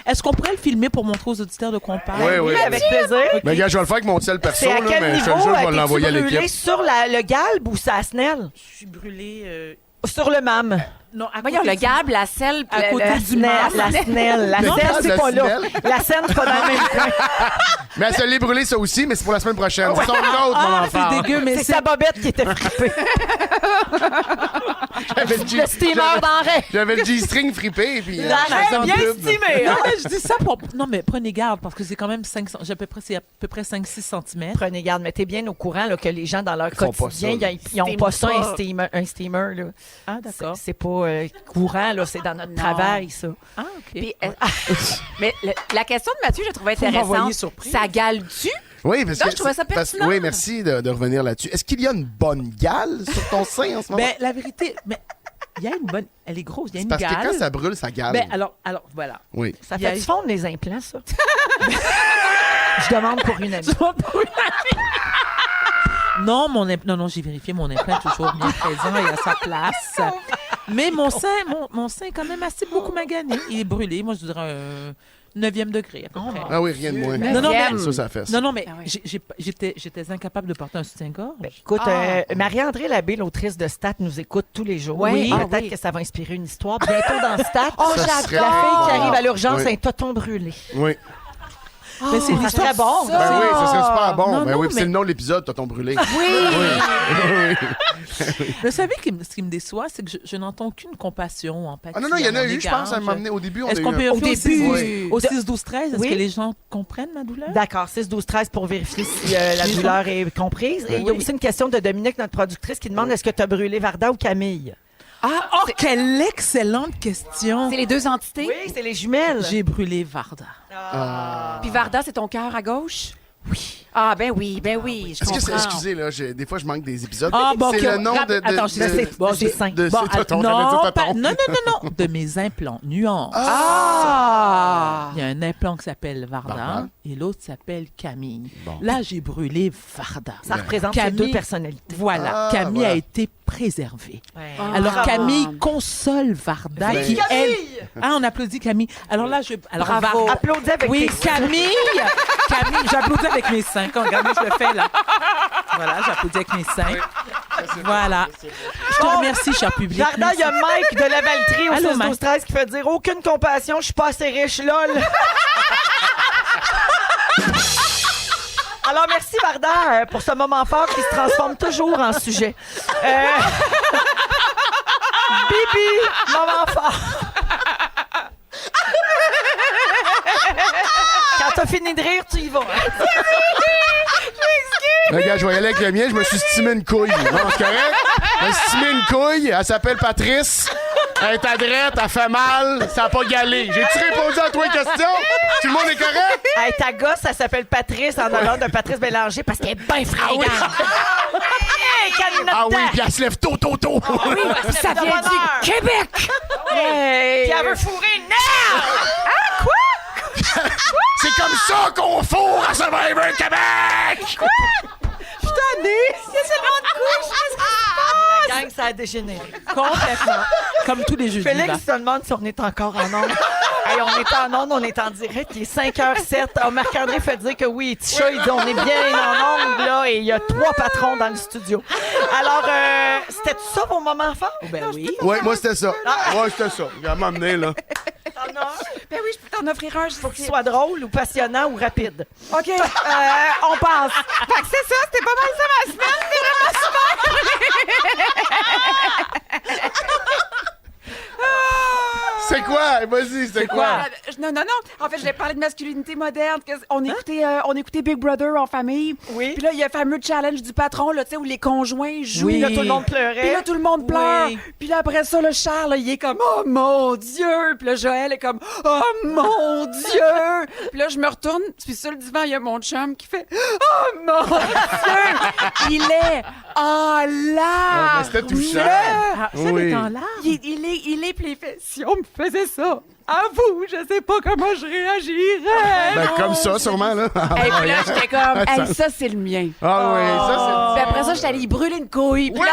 Est-ce qu'on pourrait le filmer pour montrer aux auditeurs de quoi on parle? Oui, oui. Oui, avec plaisir. Mais gars, je vais le faire avec mon tel perso, C'est à là, quel mais je te niveau? le jure, je vais t'es-tu l'envoyer à brûlé l'équipe. sur le galbe ou sa snelle? Je suis brûlée. Sur le mam. Non, à Voyons, côté le galbe, la selle, À côté La du snelle, mam. la snelle. La Le scène, galbe, c'est la pas là. snelle. La scène, c'est pas dans le même coin. Mais elle se l'est brûlée, ça aussi, mais c'est pour la semaine prochaine. C'est son autre moment Ah, fort. c'est dégueu, mais C'est c'est... sa bobette qui était frippée. J'avais le G- Le steamer j'avais- d'enraie. J'avais le G-string frippé, et puis... L'arrêt bien pub. estimé. Non, mais je dis ça pour... Non, mais prenez garde, parce que c'est quand même 5... C'est à peu près 5-6 cm. Prenez garde, mais t'es bien au courant là, que les gens, dans leur Ils font pas quotidien, ça, ils n'ont pas ça, un steamer. Là. Ah, d'accord. C'est pas courant, là, c'est dans notre Non. travail, ça. Ah, OK. Puis, mais la question de Mathieu, je la trouvais Vous m'envoyez intéressante. surprise. Ça gale-tu? Oui, parce Non, que... je trouvais ça pertinent. Oui, merci de revenir là-dessus. Est-ce qu'il y a une bonne gale sur ton sein en ce moment? Ben, la vérité... Mais il y a une bonne... Elle est grosse, il y a une Parce que gale. quand ça brûle, ça gale. Ben, alors, voilà. Oui. Ça Il y a fait eu- fondre les implants, ça? Je demande pour une amie. Non, non, j'ai vérifié mon implant est toujours bien présent et à sa place. Mais mon sein est quand même assez beaucoup magané. Il est brûlé. Moi, je dirais un 9e degré à peu près. Ah oui, rien de moins. Non, non, mais- Ça fait. Non, mais Ah oui. j'étais incapable de porter un soutien-gorge. Écoute, Ah. Marie-André Labbé, l'autrice de Stat, nous écoute tous les jours. Oui. Ah Peut-être oui. que ça va inspirer une histoire. Bientôt dans Stat, Ça serait- la fille qui arrive à l'urgence Oui. a un toton brûlé. Oui. Mais c'est Ça serait bon. Ben oui, ça serait super bon. Non, Ben non, oui, puis mais- c'est le nom de l'épisode, t'as ton brûlé. Vous savez ce qui me déçoit, c'est que je n'entends aucune compassion, empathie. Ah non, non, il y en a à mon eu, je égard. pense, à un moment donné. Au début, on a Est-ce eu qu'on peut un- au début, début, au 6, 12, 13, est-ce Oui. que les gens comprennent ma douleur? D'accord, 6, 12, 13 pour vérifier si la douleur est comprise. Et il y a aussi une question de Dominique, notre productrice, qui demande est-ce que tu as brûlé Varda ou Camille? Oh, quelle excellente question! C'est les deux entités. Oui, c'est les jumelles. J'ai brûlé Varda. Puis Varda, c'est ton cœur à gauche? Oui. Ah, ben oui, je Est-ce que c'est, comprends. excusez, là, des fois, je manque des épisodes. Ah, bon, c'est ok, le nom de... attends, je sais. Bon, c'est sain. de- Bon, c'est tonton, non, j'avais dit pas- tonton. non, de mes implants, nuances. Ah! Il y a un implant qui s'appelle Varda Varda. et l'autre s'appelle Camille. Bon. Là, j'ai brûlé Varda. Ça représente ces Camille- deux personnalités. Voilà, Ah, Camille voilà. a été préservée. Ah. Alors, Bravo. Camille console Varda Ben. qui, elle... Ah, on applaudit Camille. Alors là, alors Bravo. Applaudis avec Oui, tes Camille, j'applaudis avec mes seins. Regardez, je le fais là. Voilà, j'applaudis avec mes seins. Voilà. Je te remercie, cher public. Varda, il y a Mike de la Valtrie au Allô, 6 Mike. 12 13 qui fait dire aucune compassion, je suis pas assez riche, lol. Alors, merci Varda pour ce moment fort qui se transforme toujours en sujet. Bibi, moment fort. t'as fini de rire, tu y vas. Regarde, je vais y aller avec le mien. Je me suis stimé une couille. Non, c'est correct? Je me suis stimé une couille. Elle s'appelle Patrice. Elle est adrette, elle fait mal. Ça n'a pas galé. J'ai-tu répondu à toi une question? Tout le monde est correct? Hey, ta gosse, elle s'appelle Patrice en honneur de Patrice Bélanger parce qu'elle est bien fringante. Hey, Canada! Ah oui, puis elle se lève tôt. Oui, ça vient du Québec! Hey. Puis elle veut fourrer now! Ah, quoi? C'est comme ça qu'on fourre à Survivor Québec! Quoi? Je suis tannée! Il y a tellement de couches! Qu'est-ce qui se passe? La gang, ça a dégénéré. Complètement. Comme tous les jeudis. Félix se demande si on est encore en onde. Hey, on est en onde, on est en direct. Il est 5h07. Oh, Marc-André fait dire que oui, Tisha, il dit on est bien en onde, là, et il y a 3 patrons dans le studio. Alors, c'était ça vos moments forts? Ben oui. Ouais, moi, c'était ça. Ouais, c'était ça. Il va m'emmener, là. T'en as un? Ben oui, je peux t'en offrir un. Faut qu'il soit drôle ou passionnant ou rapide. OK, on passe. Fait que c'est ça, c'était pas mal ça ma semaine. C'était vraiment super. C'est quoi? Vas-y, c'est quoi? Non. En fait, je voulais parler de masculinité moderne. On écoutait Big Brother en famille. Oui. Puis là, il y a le fameux challenge du patron, là, tu sais, où les conjoints jouent. Oui. Là, tout le monde pleurait. Puis là, tout le monde pleure. Oui. Puis là, après ça, le Charles, là, il est comme « Oh mon Dieu! » Puis là, Joël est comme « Oh mon Dieu! » Puis là, je me retourne, puis sur le divan, il y a mon chum qui fait « Oh mon Dieu! » Il est en larmes. C'était touchant. Ah, ça, Oui. est en larmes. Il est, puis il fait « Si on me faisait ça, à vous, je sais pas comment je réagirais. » Ben, comme ça, sûrement, là. Et puis là, j'étais comme « Hey, ça, c'est le mien. » Ah oui, ça, Puis après ça, j'étais allée y brûler une couille. Puis Oui! là,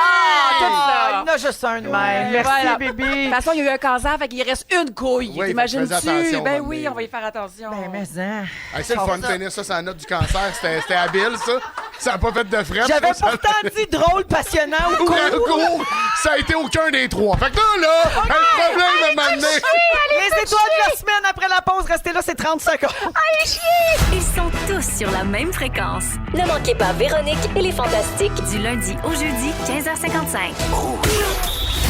tout Ah, ça. il y en a juste un de même. Merci, Voilà. bébé. De toute façon, il y a eu un cancer, fait qu'il reste une couille. Oui, T'imagines-tu? fais attention, Ben Vanessa. oui, on va y faire attention. Ben, mais hein. Hey, c'est le fun de finir ça sur la note du cancer. C'était habile, ça. Ça n'a pas fait de frais. J'avais ça. pourtant dit drôle, passionnant ou cool. Cool. Ça a été aucun des trois. Fait que là, un problème à m'amener. Les étoiles de la semaine après la pause, restez là, c'est 30 secondes. Ils sont tous sur la même fréquence. Ne manquez pas Véronique et les Fantastiques. Du lundi au jeudi, 15h55.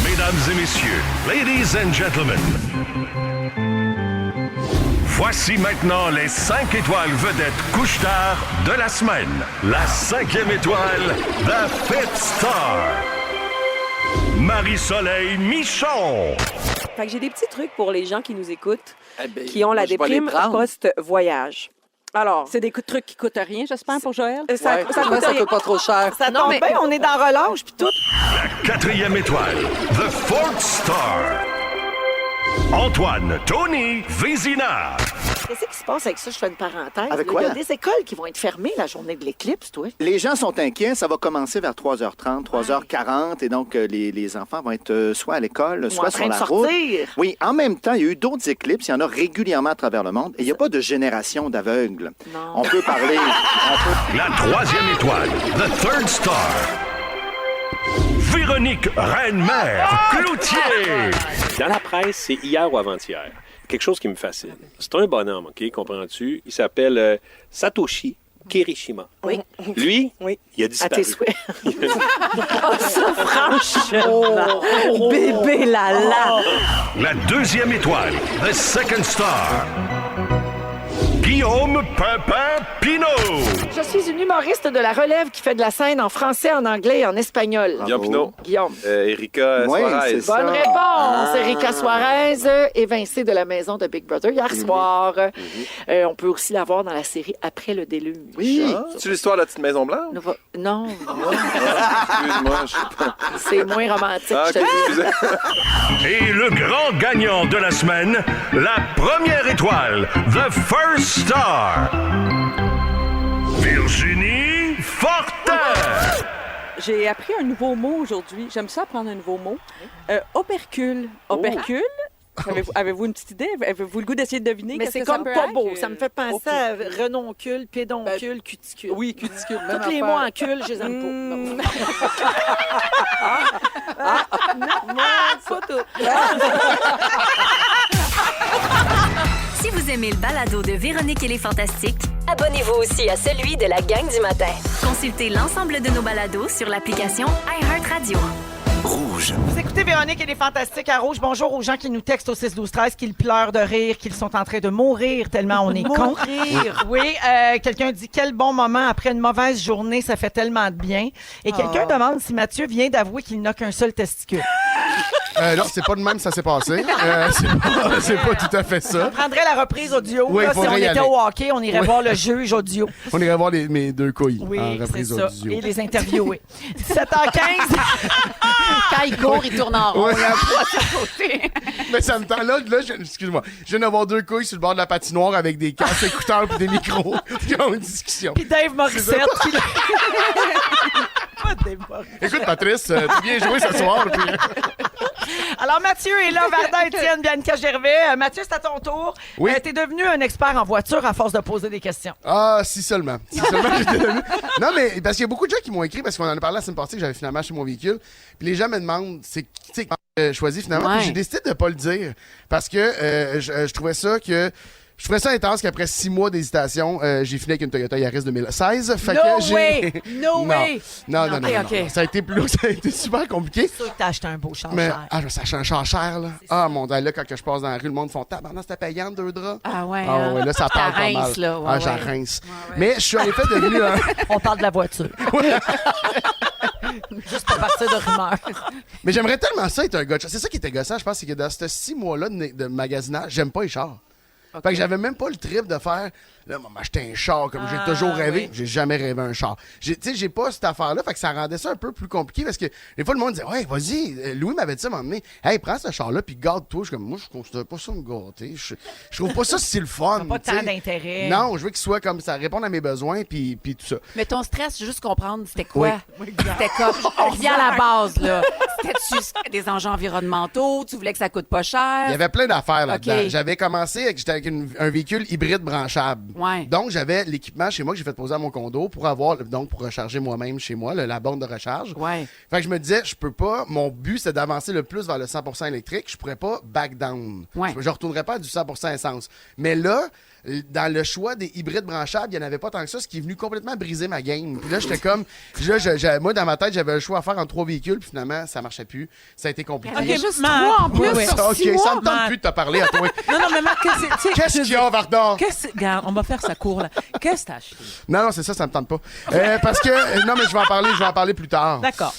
Mesdames et messieurs, ladies and gentlemen, voici maintenant les 5 étoiles vedettes couche-tard de la semaine. La 5e étoile, The Fifth Star, Marie-Soleil Michon. Fait que j'ai des petits trucs pour les gens qui nous écoutent, ben, qui ont la je vais les déprime prendre. post-voyage. Alors, C'est des trucs qui coûtent rien, j'espère, pour Joël? ça coûte pas trop cher. Ça tombe bien, on est dans relâche puis tout. La 4e étoile, The Fourth Star, Antoine Tony Vézina. Qu'est-ce qui se passe avec ça? Je fais une parenthèse. Avec là. quoi? Il y a des écoles qui vont être fermées la journée de l'éclipse, toi. Les gens sont inquiets. Ça va commencer vers 3h30, 3h40. Et donc, les enfants vont être soit à l'école, soit en train sur la de route. sortir. Oui, en même temps, il y a eu d'autres éclipses. Il y en a régulièrement à travers le monde. Et il n'y a pas de génération d'aveugles. Non. On peut parler... La 3e étoile, The Third Star, Véronique Reine-Mère Cloutier. Dans la presse, c'est hier ou avant-hier. Quelque chose qui me fascine. C'est un bonhomme, OK, comprends-tu? Il s'appelle Satoshi Kirishima. Oui. Lui, Oui. il a À disparu. tes souhaits. ça, franchement. Bébé lala. La 2e étoile, The Second Star, Guillaume Pimpin Pinot. Je suis une humoriste de la relève qui fait de la scène en français, en anglais et en espagnol. Guillaume Pinot. Guillaume. Erika Oui, Suarez. c'est ça. Bonne réponse. Erika Suarez, évincée de la maison de Big Brother hier soir. On peut aussi la voir dans la série Après le déluge. Oui. C'est l'histoire de la petite Maison Blanche? Non, Excuse-moi, je sais pas. c'est moins romantique. Ah, je te ok, dis. excusez. Et le grand gagnant de la semaine, la 1e étoile, The First Star, Virginie Fortin. J'ai appris un nouveau mot aujourd'hui. J'aime ça apprendre un nouveau mot. Opercule. Opercule? Avez-vous une petite idée? Avez-vous le goût d'essayer de deviner? Mais qu'est-ce c'est que ça comme peut pas être? beau. Ça me fait penser à renoncule, pédoncule, cuticule. Oui, cuticule. même Tous les affaire. mots en cul, je les aime pas. Pas tout. Si vous aimez le balado de Véronique et les Fantastiques, Abonnez-vous aussi à celui de la gang du matin. consultez l'ensemble de nos balados sur l'application iHeartRadio. Rouge. Vous écoutez Véronique et les Fantastiques à Rouge. Bonjour aux gens qui nous textent au 6-12-13, qu'ils pleurent de rire, qu'ils sont en train de mourir tellement on est con. Mourir. Oui, quelqu'un dit quel bon moment après une mauvaise journée, ça fait tellement de bien. Et quelqu'un demande si Mathieu vient d'avouer qu'il n'a qu'un seul testicule. Non, c'est pas de même que ça s'est passé. C'est pas tout à fait ça. On prendrait la reprise audio. Oui, là, si on faudrait y était aller. au hockey, on irait voir le juge audio. On irait voir mes 2 couilles Oui, en c'est reprise ça. audio. Et les interviewer. 17h15. Quand il court, il tourne en rond. Ouais. Il y a un poids sur le côté. Mais ça me tend là, excuse-moi. Je viens d'avoir 2 couilles sur le bord de la patinoire avec des casques écouteurs et des micros qui ont une discussion. Puis Dave Morissette. qui- Pas Dave Morissette. Écoute, Patrice, tu viens jouer ce soir. Puis... Alors, Mathieu est là, Varda, Étienne, Bianca Gervais. Mathieu, c'est à ton tour. Oui. T'es devenu un expert en voiture à force de poser des questions. Ah, si seulement. Si seulement j'étais devenu. Non, mais parce qu'il y a beaucoup de gens qui m'ont écrit parce qu'on en a parlé la semaine passée que j'avais finalement acheté mon véhicule. Puis les gens me demandent, c'est qui j'ai choisi finalement. Ouais. Puis j'ai décidé de ne pas le dire parce que je trouvais ça que. Je trouvais ça intense qu'après 6 mois d'hésitation, j'ai fini avec une Toyota Yaris 2016. Fait No que j'ai... way! No non. way! Non. Ok. Ça a été plus long, ça a été super compliqué. C'est sûr que t'as acheté un beau char Mais, cher. je me suis acheté un char cher, là. Ah, mon Dieu, là, quand que je passe dans la rue, le monde font tabarnak, c'était payant, 2 draps. Ah ouais. Ah ouais, là, ça parle pas rince, mal. là. Ouais, Ah, j'en ouais. rince. Mais je suis en effet devenu un... On parle de la voiture. Juste pour partir de rumeurs. Mais j'aimerais tellement ça être un gars de char. C'est ça qui était gossant, je pense, c'est que dans ces 6 mois-là de magasinage, j'aime pas les chars. Fait que j'avais même pas le trip de faire, là, m'acheter un char comme j'ai toujours rêvé. oui. J'ai jamais rêvé un char. Tu sais, j'ai pas cette affaire-là, fait que ça rendait ça un peu plus compliqué parce que des fois, le monde disait, ouais, vas-y, Louis m'avait dit ça à un moment donné, hey, prends ce char-là puis garde-toi. Je suis comme, moi, je considère pas ça me gâter. Je trouve pas ça si le fun. Pas tu sais. tant d'intérêt. Non, je veux qu'il soit comme ça, répondre à mes besoins puis tout ça. Mais ton stress, juste comprendre, c'était quoi? Oui. C'était comme, on revient à la base, là. C'était-tu des enjeux environnementaux? Tu voulais que ça coûte pas cher? Il y avait plein d'affaires là-dedans. OK. J'avais commencé avec, j'étais avec un véhicule hybride branchable. Ouais. Donc, j'avais l'équipement chez moi que j'ai fait poser à mon condo pour recharger moi-même chez moi, la borne de recharge. Ouais. Fait que je me disais, je peux pas, mon but, c'est d'avancer le plus vers le 100% électrique. Je pourrais pas back down. Ouais. Je retournerais pas à du 100% essence. Mais là, dans le choix des hybrides branchables, il n'y en avait pas tant que ça, ce qui est venu complètement briser ma game. Puis là, j'étais comme, moi, dans ma tête, j'avais le choix à faire entre 3 véhicules, puis finalement, ça marchait plus. Ça a été compliqué. Il y a juste Marc, 3 en plus oui, oui. sur OK, 6 ça mois. me tente Marc. plus de te parler à toi. Non, mais Marc, Qu'est-ce qu'il y a, Varda? Regarde, on va faire ça court, là. Qu'est-ce que t'as acheté? Non, c'est ça me tente pas. Parce que, non, mais je vais en parler plus tard. D'accord.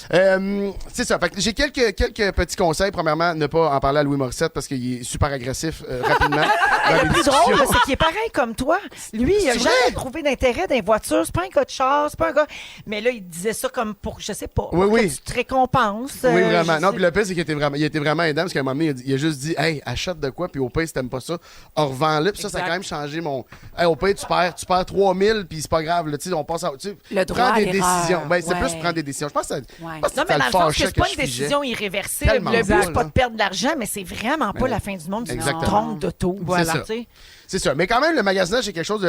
C'est ça. Fait que j'ai quelques petits conseils. Premièrement, ne pas en parler à Louis Morissette parce qu'il est super agressif rapidement. dans Le les plus discussions. drôle, c'est qu'il est pareil comme toi. Lui, il a C'est jamais vrai? trouvé d'intérêt dans les voitures. C'est pas un gars de char, c'est pas un gars... Mais là, il disait ça comme pour, je sais pas, Oui, pour oui. que tu te récompenses. Oui, vraiment. je Non, sais- puis le pire, c'est qu'il était vraiment aidant parce qu'à un moment donné, il a juste dit, hey, achète de quoi, puis au pire, si t'aimes pas ça, on revend-le. Puis ça a Exact. quand même changé mon. Hey, au pire, tu perds 3000, puis c'est pas grave, là, tu sais, on passe à. Tu sais, Le droit prends à des l'erreur. décisions. Ben, c'est Ouais. plus prendre des décisions. Je pense que ça. Ouais. je pense que Non, mais ça dans le le sens que fâchait c'est pas je une figeais. décision irréversible. Tellement Le but, pas, c'est pas là. de perdre de l'argent, mais c'est vraiment pas Ben la oui. fin du monde si tu te Exactement. trompes d'auto. C'est ça. Tu sais. C'est ça. Mais quand même, le magasinage, c'est quelque chose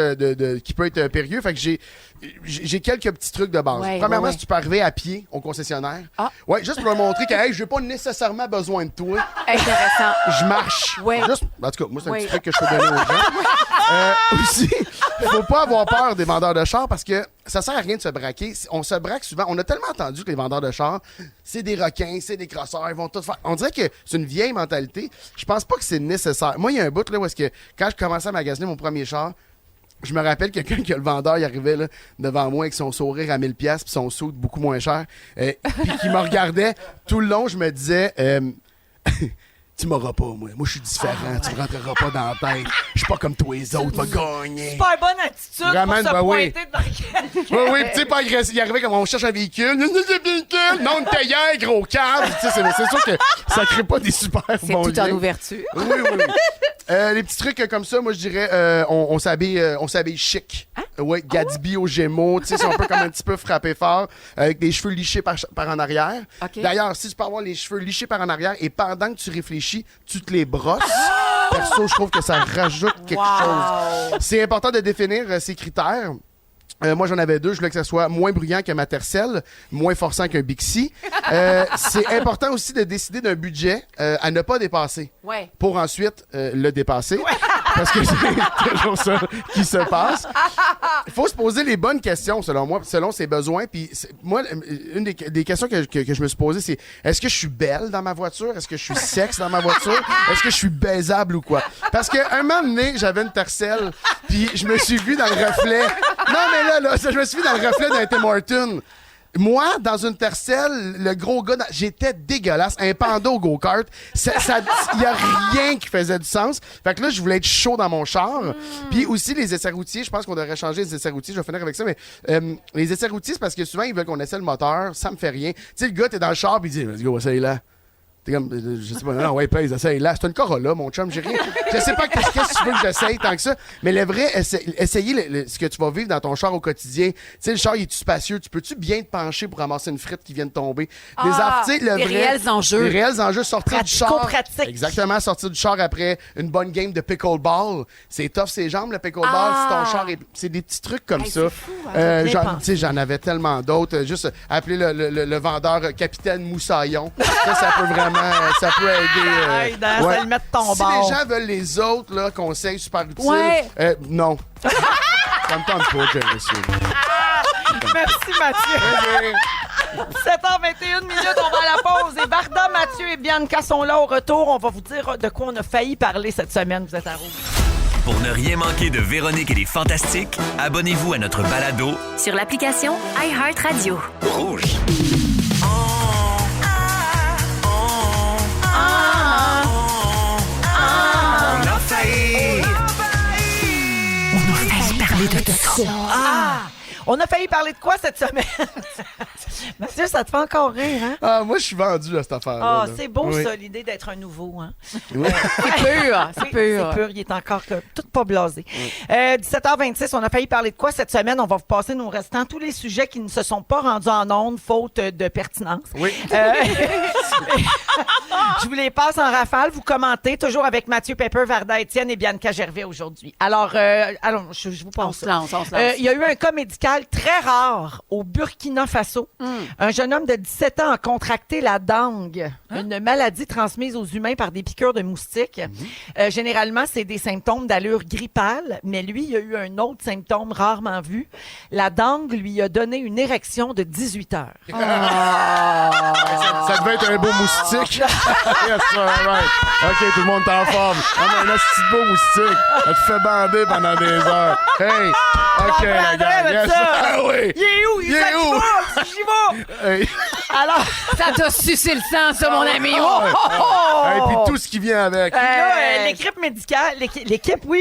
qui peut être périlleux. Fait que j'ai quelques petits trucs de base. Ouais, Premièrement, ouais, si tu peux arriver à pied au concessionnaire. Ah. Ouais, juste pour leur montrer que, hey, j'ai pas nécessairement besoin de toi. Intéressant. Je marche. Ouais. Juste, en tout cas, moi, c'est un Ouais. petit truc que je peux donner aux gens. Aussi, faut pas avoir peur des vendeurs de chars parce que ça sert à rien de se braquer. On se braque souvent. On a tellement entendu que les vendeurs de chars, c'est des requins, c'est des crosseurs, ils vont tout faire. On dirait que c'est une vieille mentalité. Je pense pas que c'est nécessaire. Moi, il y a un bout là où est-ce que quand je commençais à magasiner mon premier char, je me rappelle quelqu'un que le vendeur il arrivait là, devant moi avec son sourire à 1000$ puis son soude beaucoup moins cher, puis qui me regardait tout le long. Je me disais, tu m'auras pas, moi. Moi, je suis différent. Tu me rentreras pas dans la tête. Je suis pas comme tous les autres. Va gagner. Super bonne attitude Vraiment, pour se ben oui. pointer devant quelqu'un. Oui, oui, tu sais, pas agressif. Il arrivait comme on cherche un véhicule. Non, une taillère, gros câble. Tu sais, c'est sûr que ça crée pas des super C'est bons tout en liens. ouverture. Oui, oui, oui. Les petits trucs comme ça, moi, je dirais, on s'habille chic. Ouais, Gatsby aux Gémeaux. Tu sais, c'est un peu comme un petit peu frappé fort, avec des cheveux lichés par en arrière. OK. D'ailleurs, si tu peux avoir les cheveux lichés par en arrière et pendant que tu réfléchis, tu te les brosses. Perso, je trouve que ça rajoute quelque chose. C'est important de définir ces critères. Moi, j'en avais 2. Je voulais que ça soit moins bruyant que ma Tercel, moins forçant qu'un Bixi. C'est important aussi de décider d'un budget à ne pas dépasser Ouais. pour ensuite le dépasser. parce que c'est toujours ça qui se passe. Il faut se poser les bonnes questions, selon moi, selon ses besoins. Puis moi, une des questions que je me suis posée, c'est est-ce que je suis belle dans ma voiture? Est-ce que je suis sexe dans ma voiture? Est-ce que je suis baisable ou quoi? Parce qu'à un moment donné, j'avais une Tercel, puis je me suis vu dans le reflet. Non, mais là, je me suis vu dans le reflet d'un Tim Hortons. Moi, dans une Tercel, le gros gars, j'étais dégueulasse. Un panda au go-kart. Il y a rien qui faisait du sens. Fait que là, je voulais être chaud dans mon char. Puis aussi, les essais routiers, je pense qu'on devrait changer les essais routiers. Je vais finir avec ça, mais les essais routiers, c'est parce que souvent, ils veulent qu'on essaie le moteur. Ça me fait rien. Tu sais, le gars, t'es dans le char, puis il dit, let's go, essaye-là. T'es comme, je sais pas, non, ouais, pèse, essaye là. C'est une Corolla, mon chum, j'ai rien. Je sais pas qu'est-ce que tu veux que j'essaye tant que ça, mais le vrai, essayer ce que tu vas vivre dans ton char au quotidien. Tu sais, le char, il est-tu spacieux? Tu peux-tu bien te pencher pour ramasser une frite qui vient de tomber? Tu sais, le vrai. Réels enjeux. Les réels enjeux, sortir du char. Pratique. Exactement, sortir du char après une bonne game de pickleball. C'est tough ses jambes, le pickleball, si ton char est... C'est des petits trucs comme ça. Fou, hein, tu sais, j'en avais tellement d'autres. Juste appeler le vendeur Capitaine Moussaillon. Ça peut vraiment... ça peut aider. Ça le met de ton si bord. les gens veulent les autres là, conseils super utiles, Ouais. Non. Ça me tente pas, monsieur. Merci, Mathieu. 7h21 minutes, on va à la pause. Et Varda, Mathieu et Bianca sont là au retour. On va vous dire de quoi on a failli parler cette semaine. Vous êtes à Rouge. Pour ne rien manquer de Véronique et les Fantastiques, abonnez-vous à notre balado Sur l'application iHeartRadio. Rouge. Parler de tout ça. On a failli parler de quoi cette semaine? Mathieu, ça te fait encore rire, hein? Ah, moi, je suis vendu à cette affaire-là. Ah, c'est beau, oui. ça, l'idée d'être un nouveau, hein? Oui. C'est pur, c'est pur. C'est pur, il est encore tout pas blasé. 17h26, on a failli parler de quoi cette semaine? On va vous passer nos restants, tous les sujets qui ne se sont pas rendus en ondes, faute de pertinence. Oui. Je vous les passe en rafale. Vous commentez, toujours avec Mathieu Pepper, Varda Étienne et Bianca Gervais aujourd'hui. Alors, allons, je vous passe. On se lance. Il y a eu un cas médical très rare au Burkina Faso. Un jeune homme de 17 ans a contracté la dengue, une maladie transmise aux humains par des piqûres de moustiques. Généralement, c'est des symptômes d'allure grippale, mais lui, il y a eu un autre symptôme rarement vu. La dengue lui a donné une érection de 18 heures. Ça devait être un beau moustique. Yes, right. OK, tout le monde est en forme. Ah, mais là, c'est un beau moustique. Elle te fait bander pendant des heures. Hey! OK, la gang. Yes. Ah oui! Il est où? Il est où? J'y vais! Hey. Alors... Ça t'a sucé le sang, ça, mon ami. Et puis tout ce qui vient avec. L'équipe médicale,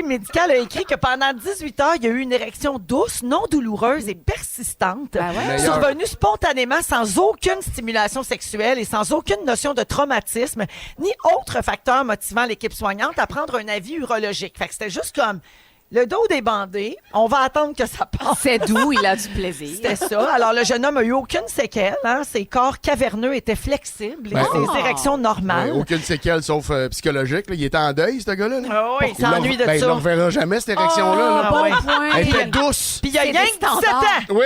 médicale a écrit que pendant 18 heures, il y a eu une érection douce, non douloureuse et persistante, survenue spontanément, sans aucune stimulation sexuelle et sans aucune notion de traumatisme, ni autre facteur motivant l'équipe soignante à prendre un avis urologique. Fait que c'était juste comme... Le dos débandé, on va attendre que ça passe. C'est doux, il a du plaisir. C'était ça. Alors, le jeune homme n'a eu aucune séquelle. Hein? Ses corps caverneux étaient flexibles et ses érections normales. Aucune séquelle, sauf psychologique. Là. Il était en deuil, ce gars-là. Oui, il s'ennuie de ça. Il ne reverra jamais, cette érection-là. Bon point. Elle était douce. Puis il y a rien que 17 ans. Oui.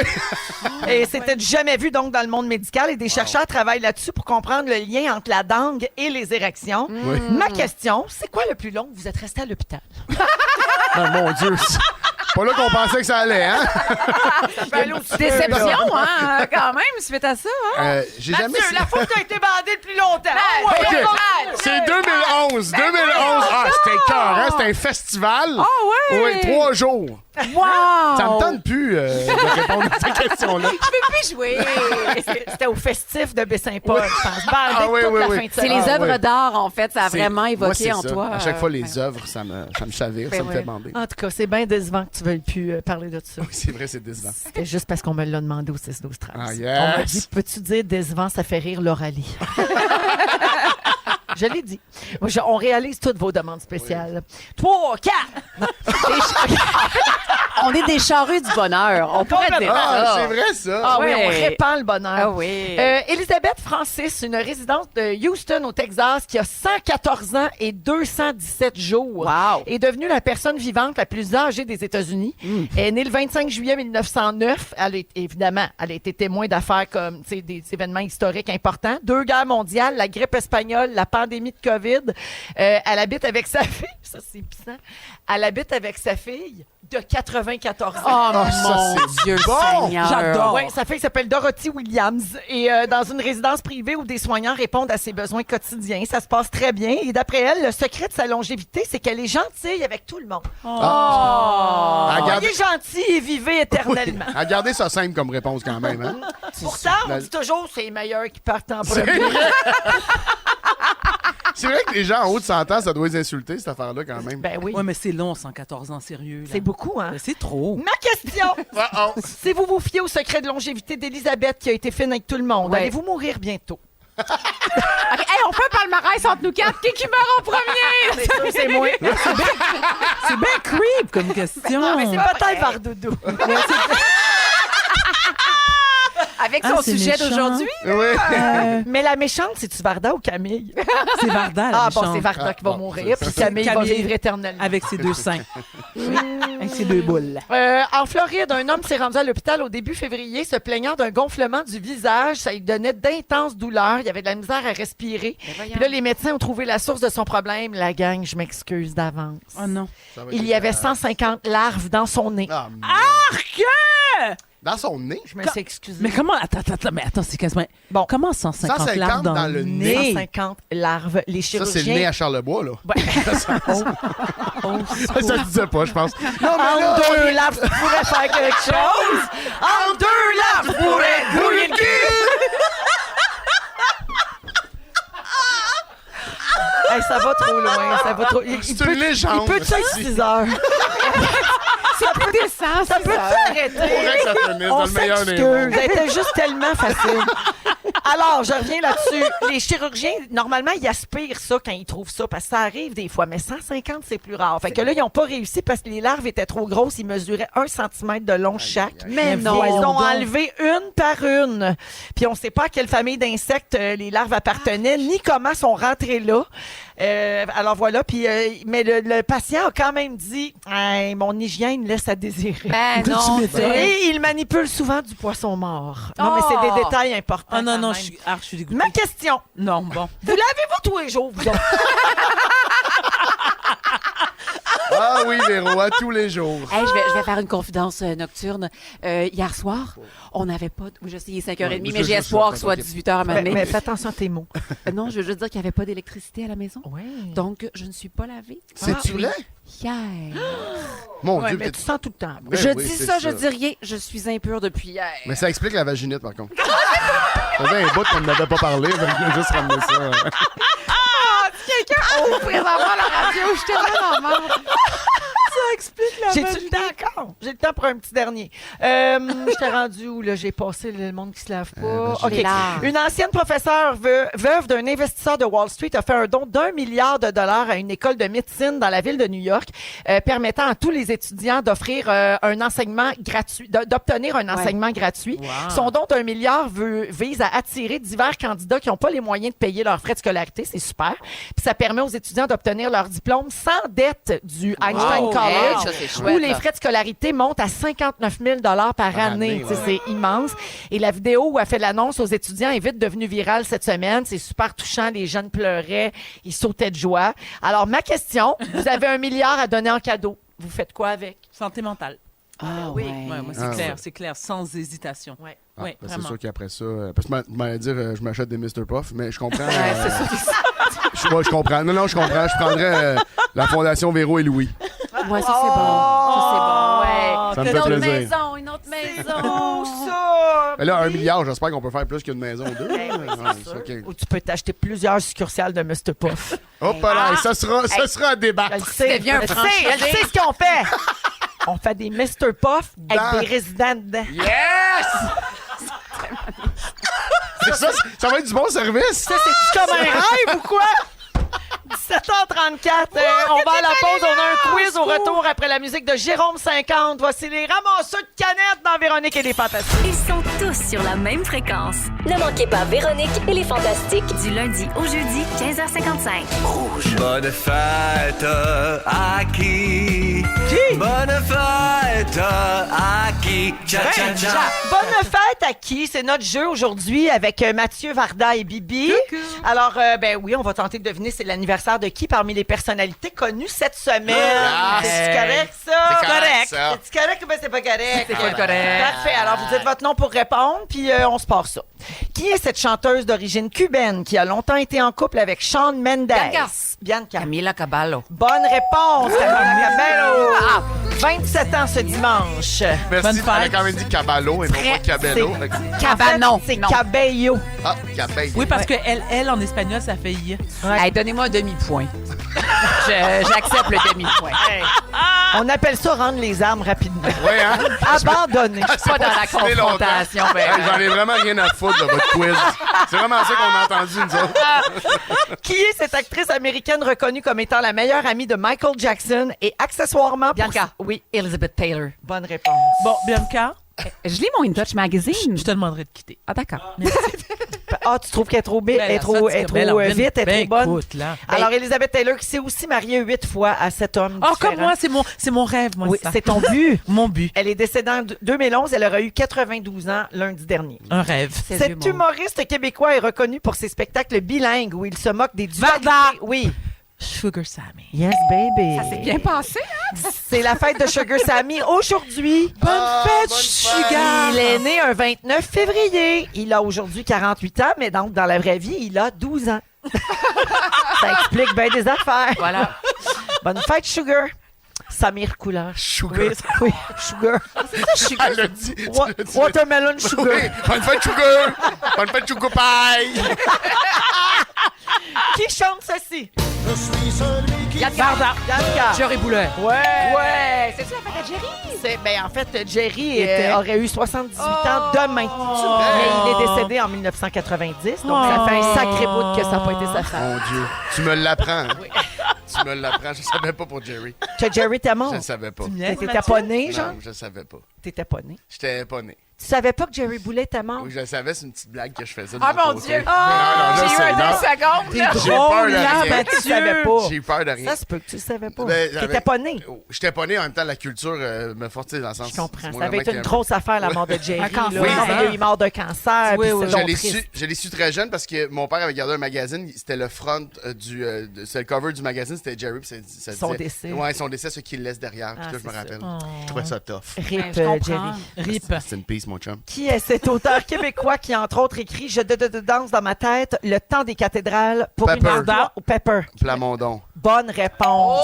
Et c'était jamais vu, donc, dans le monde médical. Et des chercheurs travaillent là-dessus pour comprendre le lien entre la dengue et les érections. Oui. Ma question, c'est quoi le plus long que vous êtes resté à l'hôpital? Mon Dieu, c'est pas là qu'on pensait que ça allait, hein? Déception, hein? Quand même, suite à ça, hein? J'ai jamais... La fois que tu as été bandé le plus longtemps. Okay. C'est 2011. 2011. Ah, c'était écœurant. C'était un festival. Ah ouais? Oui, 3 jours. Wow! Ça me tente plus de répondre à cette question-là. Je peux plus jouer. C'était au festif de Baie-Saint-Paul, je pense. Bandé toute la fin de C'est semaine. les œuvres d'art, en fait. Ça a vraiment Moi, évoqué c'est en ça. toi. À chaque fois, les œuvres, ça me chavire, ça me fait bander. En tout cas, c'est bien décevant que tu veuilles plus parler de ça. Oui, c'est vrai, c'est décevant. C'était juste parce qu'on me l'a demandé au 6-12-13. Ah, yes. On m'a dit, peux-tu dire décevant, ça fait rire Lauralie. Je l'ai dit. Moi, on réalise toutes vos demandes spéciales. 3, 4! On est des charrues du bonheur. On pourrait dire ça. C'est vrai, ça. Ah oui, on répand le bonheur. Ah oui. Elisabeth Francis, une résidente de Houston, au Texas, qui a 114 ans et 217 jours, est devenue la personne vivante la plus âgée des États-Unis. Elle est née le 25 juillet 1909. Évidemment, elle a été témoin d'affaires comme des événements historiques importants. 2 guerres mondiales, la grippe espagnole, la pandémie pandémie de COVID. Elle habite avec sa fille. Ça, c'est puissant. Elle habite avec sa fille de 94 ans. Oh, mon Dieu, Seigneur. J'adore. Oui, sa fille s'appelle Dorothy Williams et dans une résidence privée où des soignants répondent à ses besoins quotidiens. Ça se passe très bien. Et d'après elle, le secret de sa longévité, c'est qu'elle est gentille avec tout le monde. Soyez gentils et vivez éternellement. À garder ça simple comme réponse quand même. Hein? Pourtant, on dit toujours que c'est les meilleurs qui partent en C'est premier. vrai. C'est vrai que les gens en haut de 100 ans, ça doit les insulter, cette affaire-là, quand même. Ben oui. Ouais, mais c'est long, 114 ans, sérieux. là. C'est beaucoup, hein? Mais c'est trop. Ma question! Si vous vous fiez au secret de longévité d'Élisabeth qui a été fine avec tout le monde, Ouais. allez-vous mourir bientôt? OK, hey, on fait un palmarès entre nous quatre. Qui meurt en premier? C'est sûr, c'est moi. C'est bien creep comme question. Non, mais c'est peut-être Vardoudou. Avec son c'est sujet méchant. d'aujourd'hui. Oui. Mais la méchante, c'est-tu Varda ou Camille? C'est Varda, la Ah bon, méchante. c'est Varda qui va bon, mourir, ça, puis ça, Camille va Camille. vivre éternellement. Avec ses deux seins. Avec ses deux boules. En Floride, un homme s'est rendu à l'hôpital au début février se plaignant d'un gonflement du visage. Ça lui donnait d'intenses douleurs. Il y avait de la misère à respirer. Puis là, les médecins ont trouvé la source de son problème. La gang, je m'excuse d'avance. Oh non. Il y avait 150 larves dans son nez. Ah, Arc! dans son nez? Je me suis excusée. Mais comment... Attends, c'est quasiment... Bon. Comment 150 150 larves dans le nez? 150 larves. Les Ça, chirurgiens... c'est le nez à Charlebois, là. Ouais. Ça se disait pas, je pense. Non, mais là, En deux larves, tu pourrais faire quelque chose. En deux larves, tu pourrais grouiller le cul. Hey, ça va trop loin, ça va trop... C'est une légende. Il peut être 6 heures. C'est plus décent, Ça peut s'arrêter. Faudrait que ça finisse dans On le meilleur des s'excuse. mondes. Ça était juste tellement facile. Alors, je reviens là-dessus. Les chirurgiens, normalement, ils aspirent ça quand ils trouvent ça, parce que ça arrive des fois, mais 150, c'est plus rare. Fait que là, ils n'ont pas réussi parce que les larves étaient trop grosses. Ils mesuraient 1 cm de long chaque. Mais non. Ils voyons ont donc. enlevé une par une. Puis on ne sait pas à quelle famille d'insectes les larves appartenaient, ni comment sont rentrées là. Alors voilà, puis mais le patient a quand même dit hey, mon hygiène laisse à désirer. Ben non. Et il manipule souvent du poisson mort. Non, mais c'est des détails importants. Ah non, quand non, même. je suis dégoûtée. Ma question. Non, bon. Vous lavez-vous tous les jours, vous autres? Ah oui, Véro, à tous les jours. Hey, je vais faire une confidence nocturne. Hier soir, on n'avait pas... Oui, je sais, il est 5h30, Ouais, mais j'ai espoir que ce soit ok. 18h à ma Mais fais attention à tes mots. Non, je veux juste dire qu'il n'y avait pas d'électricité à la maison. Oui. Donc, je ne suis pas lavée. C'est-tu vrai? Hier. Mon Ouais, Dieu, mais peut-être- tu sens tout le temps. Ben je oui, dis c'est ça, je dis rien. Je suis impure depuis hier. Mais ça explique la vaginite, par contre. Ça faisait un bout qu'on n'avait pas parlé, donc je vais juste ramener ça. Quelqu'un ouvre présentement la radio. Je suis tellement dans la merde. Ça explique la J'ai-tu le temps encore? J'ai le temps pour un petit dernier. Je t'ai rendu où, là? J'ai passé le monde qui se lave pas. OK. Les larves. Une ancienne professeure veuve d'un investisseur de Wall Street a fait un don d'1 milliard de dollars à une école de médecine dans la ville de New York, permettant à tous les étudiants d'offrir un enseignement gratuit, d'obtenir un enseignement gratuit. Wow. Son don d'1 milliard vise à attirer divers candidats qui n'ont pas les moyens de payer leurs frais de scolarité. C'est super. Puis ça permet aux étudiants d'obtenir leur diplôme sans dette du Einstein Wow. College, Hey, ça, c'est chouette, où les là. frais de scolarité montent à 59 000 par année. année, Tu sais, c'est immense. Et la vidéo où elle fait l'annonce aux étudiants est vite devenue virale cette semaine. C'est super touchant. Les jeunes pleuraient. Ils sautaient de joie. Alors, ma question, vous avez 1 milliard à donner en cadeau. Vous faites quoi avec? Santé mentale. Ah oui. ouais. Ouais, moi, c'est Ah, clair, ouais. c'est clair, sans hésitation. Ouais. Ah, Oui, ben, c'est vraiment. sûr qu'après ça... parce que je m'allais dire, je m'achète des Mr. Puff, mais je comprends. C'est ça. Je comprends. Non, je comprends. Je prendrais la Fondation Véro et Louis. Ouais, ça, c'est bon. Ça, c'est bon. Ouais. Ça me fait Une autre plaisir. maison, une autre maison. Oh, ça! Mais là, 1 milliard, j'espère qu'on peut faire plus qu'une maison ou deux. Eh oui, Ouais, c'est sûr. OK. Ou tu peux t'acheter plusieurs succursales de Mr. Puff. Hop là, ça sera à débattre. Elle sait, devient un elle franchise. sait, elle sait ce qu'on fait. On fait des Mr. Puff Dans- avec des résidents dedans. Yes! ça va être du bon service. Ça, c'est comme un rêve ou quoi? 17h34, on va à la pause, on a un quiz au retour après la musique de Jérôme 50. Voici les ramasseurs de canettes dans Véronique et les Fantastiques. Ils sont tous sur la même fréquence. Ne manquez pas Véronique et les Fantastiques. Du lundi au jeudi, 15h55. Bonne fête à qui? Bonne fête à qui? Tcha, tcha, tcha. Bonne fête à qui? C'est notre jeu aujourd'hui avec Mathieu, Varda et Bibi. Coucou. Alors, ben oui, on va tenter de deviner c'est l'anniversaire de qui parmi les personnalités connues cette semaine. C'est correct, ça? C'est correct, ça. C'est correct ou ben c'est pas correct? C'est pas correct. Parfait. Alors, vous dites votre nom pour répondre, puis on se passe ça. Qui est cette chanteuse d'origine cubaine qui a longtemps été en couple avec Shawn Mendes? Bianca. Camila Cabello. Bonne réponse, Camila Cabello. 27 ans ce dimanche. Merci, elle a quand même dit Caballo et non pas Cabello. Cabanon. En fait, c'est Cabello. Ah, Cabello. Oui, parce que elle, en espagnol, ça fait I. Hey, donnez-moi un demi-point. J'accepte le demi-point. Hey. On appelle ça rendre les armes rapidement. Oui, hein? Abandonner. Pas dans la confrontation. Hey, j'en ai vraiment rien à foutre de votre quiz. C'est vraiment ça qu'on a entendu, nous autres. Qui est cette actrice américaine reconnue comme étant la meilleure amie de Michael Jackson et accessoirement... Bianca. Oui. Elizabeth Taylor. Bonne réponse. Bon, Bianca, Je lis mon In Touch Magazine. je te demanderai de quitter. Ah, d'accord. Ah, tu trouves qu'elle est trop, Ben, elle est trop, elle est trop vite, elle est trop bonne? Écoute, là. Alors, Elizabeth Taylor, qui s'est aussi mariée 8 fois à 7 hommes Oh, différents. comme moi, c'est mon rêve, moi, Oui, ça. c'est ton but. Mon but. Elle est décédée en 2011. Elle aurait eu 92 ans lundi dernier. Un rêve. Cet humoriste québécois est reconnu pour ses spectacles bilingues où il se moque des dualités. Varda. Oui. Sugar Sammy. Yes, baby. Ça s'est bien passé, hein? C'est la fête de Sugar Sammy aujourd'hui. Bonne fête, Sugar! Il est né un 29 février. Il a aujourd'hui 48 ans, mais donc dans la vraie vie, il a 12 ans. Ça explique bien des affaires. Voilà. Bonne fête, Sugar. Samir Couleur. Sugar. Oui, Sugar. Elle l'a dit. tu Wa- l'as dit. watermelon Sugar. Oui, bonne fête, Sugar. Bonne fête, Sugar Pie. Qui chante ceci? Je suis celui qui... Varda. Bianca. Jerry Boulet. Ouais. C'est-tu la fête à Jerry? Ben, en fait, Jerry était- aurait eu 78 ans demain. Mais il est décédé en 1990, donc ça fait un sacré bout que ça n'a pas été sa femme. Mon Dieu. Tu me l'apprends. Tu me l'apprends. Je savais pas pour Jerry. Que Jerry était mort. Je ne savais pas. T'étais pas né, genre? Non, je savais pas. T'étais pas né. J'étais pas né. Tu savais pas que Jerry Boulet était mort? Oui, je le savais, c'est une petite blague que je faisais. de Ah, mon mon côté. Dieu! Non, non, je J'ai eu sais, un 2 non. secondes. là. J'ai peur de là, rien. Mathieu. Tu savais pas. J'ai eu peur de rien. Ça se peut que tu le savais pas. Ben, T'étais avec- pas né. J'étais pas né, en même temps, la culture me forçait dans le sens... Je comprends. c'est Ça moi avait vraiment été qui une aime. grosse affaire, la mort de Jerry. Un cancer. là. Oui, Non, mais il est mort d'un cancer. Oui, puis oui. c'est Je donc l'ai triste. su, très jeune parce que mon père avait gardé un magazine. C'était le front c'est le cover du magazine, c'était Jerry. Puis ça Son disait- décès. Ouais, son décès, ce qu'il laisse derrière. Puis Ah, là, je me c'est rappelle. ça. Je trouvais ça tough. Rip, Ben, je comprends. Jerry. Rip. C'est une peace, mon chum. Qui est cet auteur québécois qui, entre autres, écrit Je danse dans ma tête, Le temps des cathédrales pour Pepper. une histoire ou Pepper. Plamondon. Bonne réponse.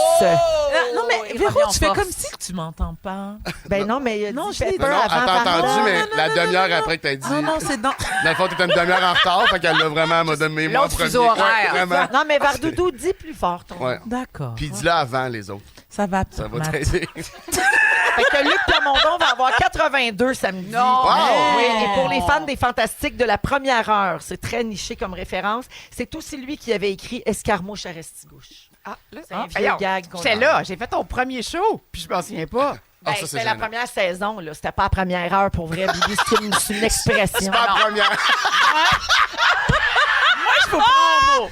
Non, mais il Véro, revient en tu fais force. comme si tu m'entends pas. Ben non, mais il a Non, dit je l'ai Pepper dit. Non, avant t'as Varda. entendu, mais non, la non, demi-heure non, après que t'as dit. Non, non, c'est dans... Dans le fond, t'étais une demi-heure en retard, fait qu'elle l'a vraiment m'a donné moi en L'autre premier. fuseau horaire. Ouais, vraiment. Non, mais Vardoudou, dis plus fort ton Ouais. D'accord. Puis dis-le avant les autres. Ça va, Ça va Matt. t'aider. Fait que Luc Plamondon va avoir 82 samedi. Non. Wow! Oui, et pour les fans des Fantastiques de la première heure, c'est très niché comme référence, c'est aussi lui qui avait écrit Escarmouche à Restigouche. Ah, là, C'est un vieux voyons. gag qu'on J'étais a. là, j'ai fait ton premier show, puis je m'en souviens pas. Ben, ça, c'est c'était la gênant. première saison, là. C'était pas la première heure pour vrai, Bibi. C'est une expression. C'est pas la première. Je vous prends au mot.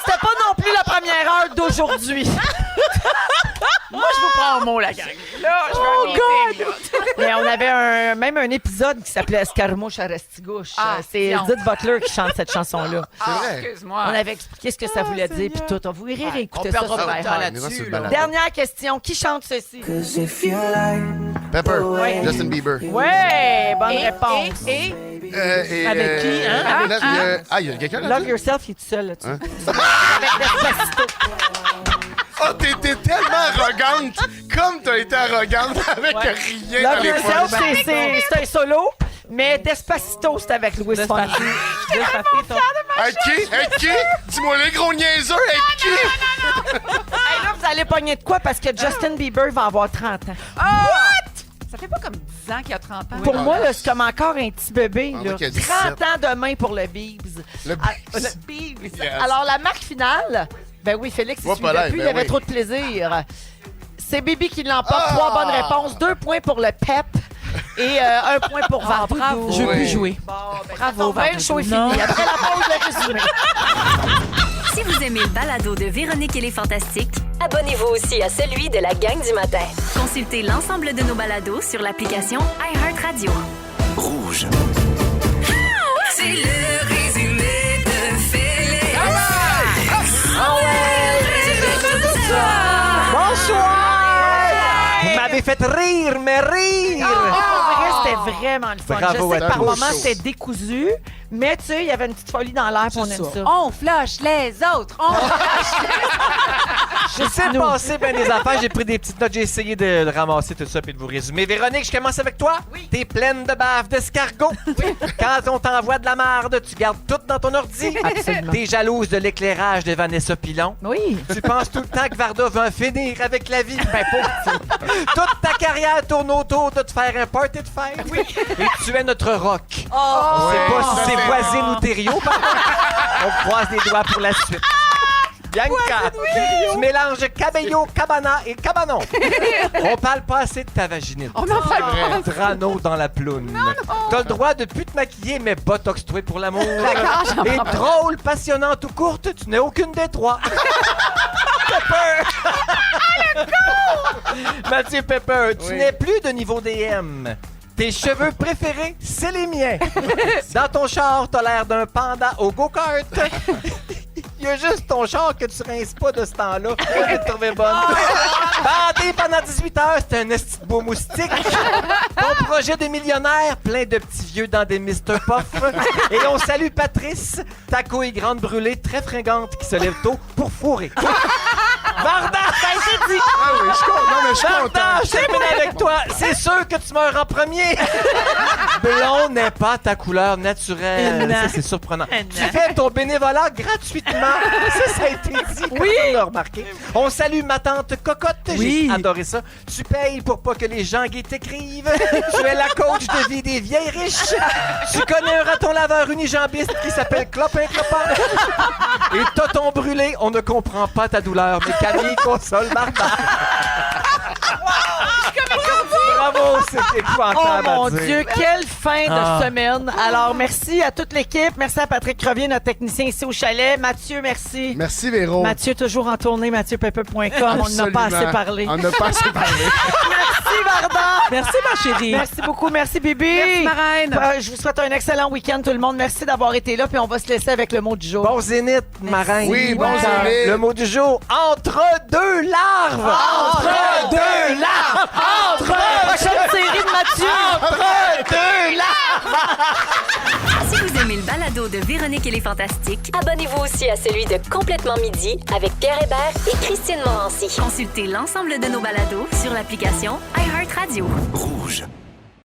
C'était pas non plus la première heure d'aujourd'hui. Moi, je vous prends au mot, la gang. Là, je veux un meeting, là. Mais on avait même un épisode qui s'appelait Escarmouche à Restigouche. Ah, C'est non. Edith Butler qui chante cette chanson-là. Ah, vrai. excuse-moi. On avait expliqué ce que ça voulait dire, puis tout. On vous irez réécouter on ça perdra sur pas de temps iHeart. là-dessus, là. là. Dernière question. Qui chante ceci? Pepper. Ouais. Justin Bieber. Ouais, bonne réponse. Et Avec qui, hein? Il y a quelqu'un là? Love Yourself, il est tout seul là-dessus. Hein? Avec Despacito. Oh, t'étais tellement arrogante! Comme t'as été arrogante avec rien dans Love les Yourself, poches. c'est un solo, mais Despacito, c'est avec Louis Fonsi. Avec qui? Avec qui? Dis-moi les gros niaiseux, avec qui? Hey, là, vous allez pogner de quoi? Parce que Justin Bieber va avoir 30 ans. ça fait pas comme 10 ans qu'il y a 30 ans. Pour moi, là, c'est comme encore un petit bébé. On Là. dirait qu'il y a 30 ans demain pour le Biebs. Le Le Biebs. Yes. Alors, la marque finale, ben oui, Félix, il Hop suivait là, plus, il ben avait oui. trop de plaisir. C'est Bibi qui l'emporte. Ah! 3 bonnes réponses. 2 points pour le PEP. Et un point pour Vardoudou. bravo. Je veux plus jouer. Bravo, le show est fini. Non. Après la pause, le résumé. Si vous aimez le balado de Véronique et les Fantastiques, Abonnez-vous aussi à celui de la gang du matin. consultez l'ensemble de nos balados sur l'application iHeartRadio. Rouge. C'est le résumé de Félix. Bonsoir! Vous m'avez fait rire, mais rire! Pour vrai, c'était vraiment le fun. Bravo Je sais à que par tous. moments, c'était décousu, mais tu sais, il y avait une petite folie dans l'air, puis on aime ça. On flush les autres. On flush les Je sais passer bien des affaires, j'ai pris des petites notes, j'ai essayé de ramasser tout ça puis de vous résumer. Véronique, je commence avec toi. Oui. T'es pleine de bave d'escargot. Oui. Quand on t'envoie de la marde, tu gardes tout dans ton ordi. Absolument. T'es jalouse de l'éclairage de Vanessa Pilon. Oui. Tu penses tout le temps que Varda veut en finir avec la vie. Ben, pauvre. Toute ta carrière tourne autour de te faire un party de fête. Oui. Et tu es notre rock. On sait pas si c'est voisine ou Thériault, par contre. On croise les doigts pour la suite. Bianca, tu mélanges cabello, cabana et cabanon. On parle pas assez de ta vaginite. On en parle pas. Drano dans la ploune. T'as le droit de plus te maquiller, mais botox-toi pour l'amour. D'accord, j'en Et prends pas. drôle, passionnante ou courte, tu n'es aucune des trois. Pepper! Mathieu Pepper, tu n'es plus de niveau DM. Tes cheveux préférés, c'est les miens. Dans ton char, t'as l'air d'un panda au go-kart. Il y a juste ton char que tu rinces pas de ce temps-là. Je l'ai trouvé bonne. Bandé pendant 18 heures, c'est un esti de beau moustique. Ton projet de millionnaire, plein de petits vieux dans des Mr. Puff. Et on salue Patrice, ta couille grande brûlée, très fringante, qui se lève tôt pour fourrer. Varda, ça a été dit! Ah oui, je suis content. Non, mais je suis Varda, content. je termine avec toi. C'est sûr que tu meurs en premier. Blond n'est pas ta couleur naturelle. Ça, c'est surprenant. Tu fais ton bénévolat gratuitement. Ça a été dit. Oui. On l'a remarqué. On salue ma tante Cocotte. Oui. J'ai adoré ça. Tu payes pour pas que les gens gays t'écrivent. Tu es la coach de vie des vieilles riches. Tu connais un raton laveur unijambiste qui s'appelle Clopin Clopin. Et Toton brûlé, on ne comprend pas ta douleur, mais Camille console Martha. Bravo, c'est épouvantable. Oh mon à dire. Dieu, quelle fin Ah. de semaine. Alors, merci à toute l'équipe. Merci à Patrick Crevier, notre technicien ici au chalet. Mathieu, merci. Merci, Véro. Mathieu, toujours en tournée, mathieupepe.com. On n'en a pas assez parlé. On n'a pas assez parlé. Merci, Varda. Merci, ma chérie. Merci beaucoup. Merci, Bibi. Merci, ma reine. Je vous souhaite un excellent week-end, tout le monde. Merci d'avoir été là. Puis on va se laisser avec le mot du jour. Bon zénith, ma reine. Oui, bon zénith. Le mot du jour, entre deux larves. Entre deux larves. Entre Prochaine série de Mathieu. Entre deux larves. Si vous aimez le balado de Véronique et les Fantastiques, Abonnez-vous aussi à celui de Complètement Midi avec Pierre Hébert et Christine Morancy. consultez l'ensemble de nos balados sur l'application iHeartRadio. Rouge.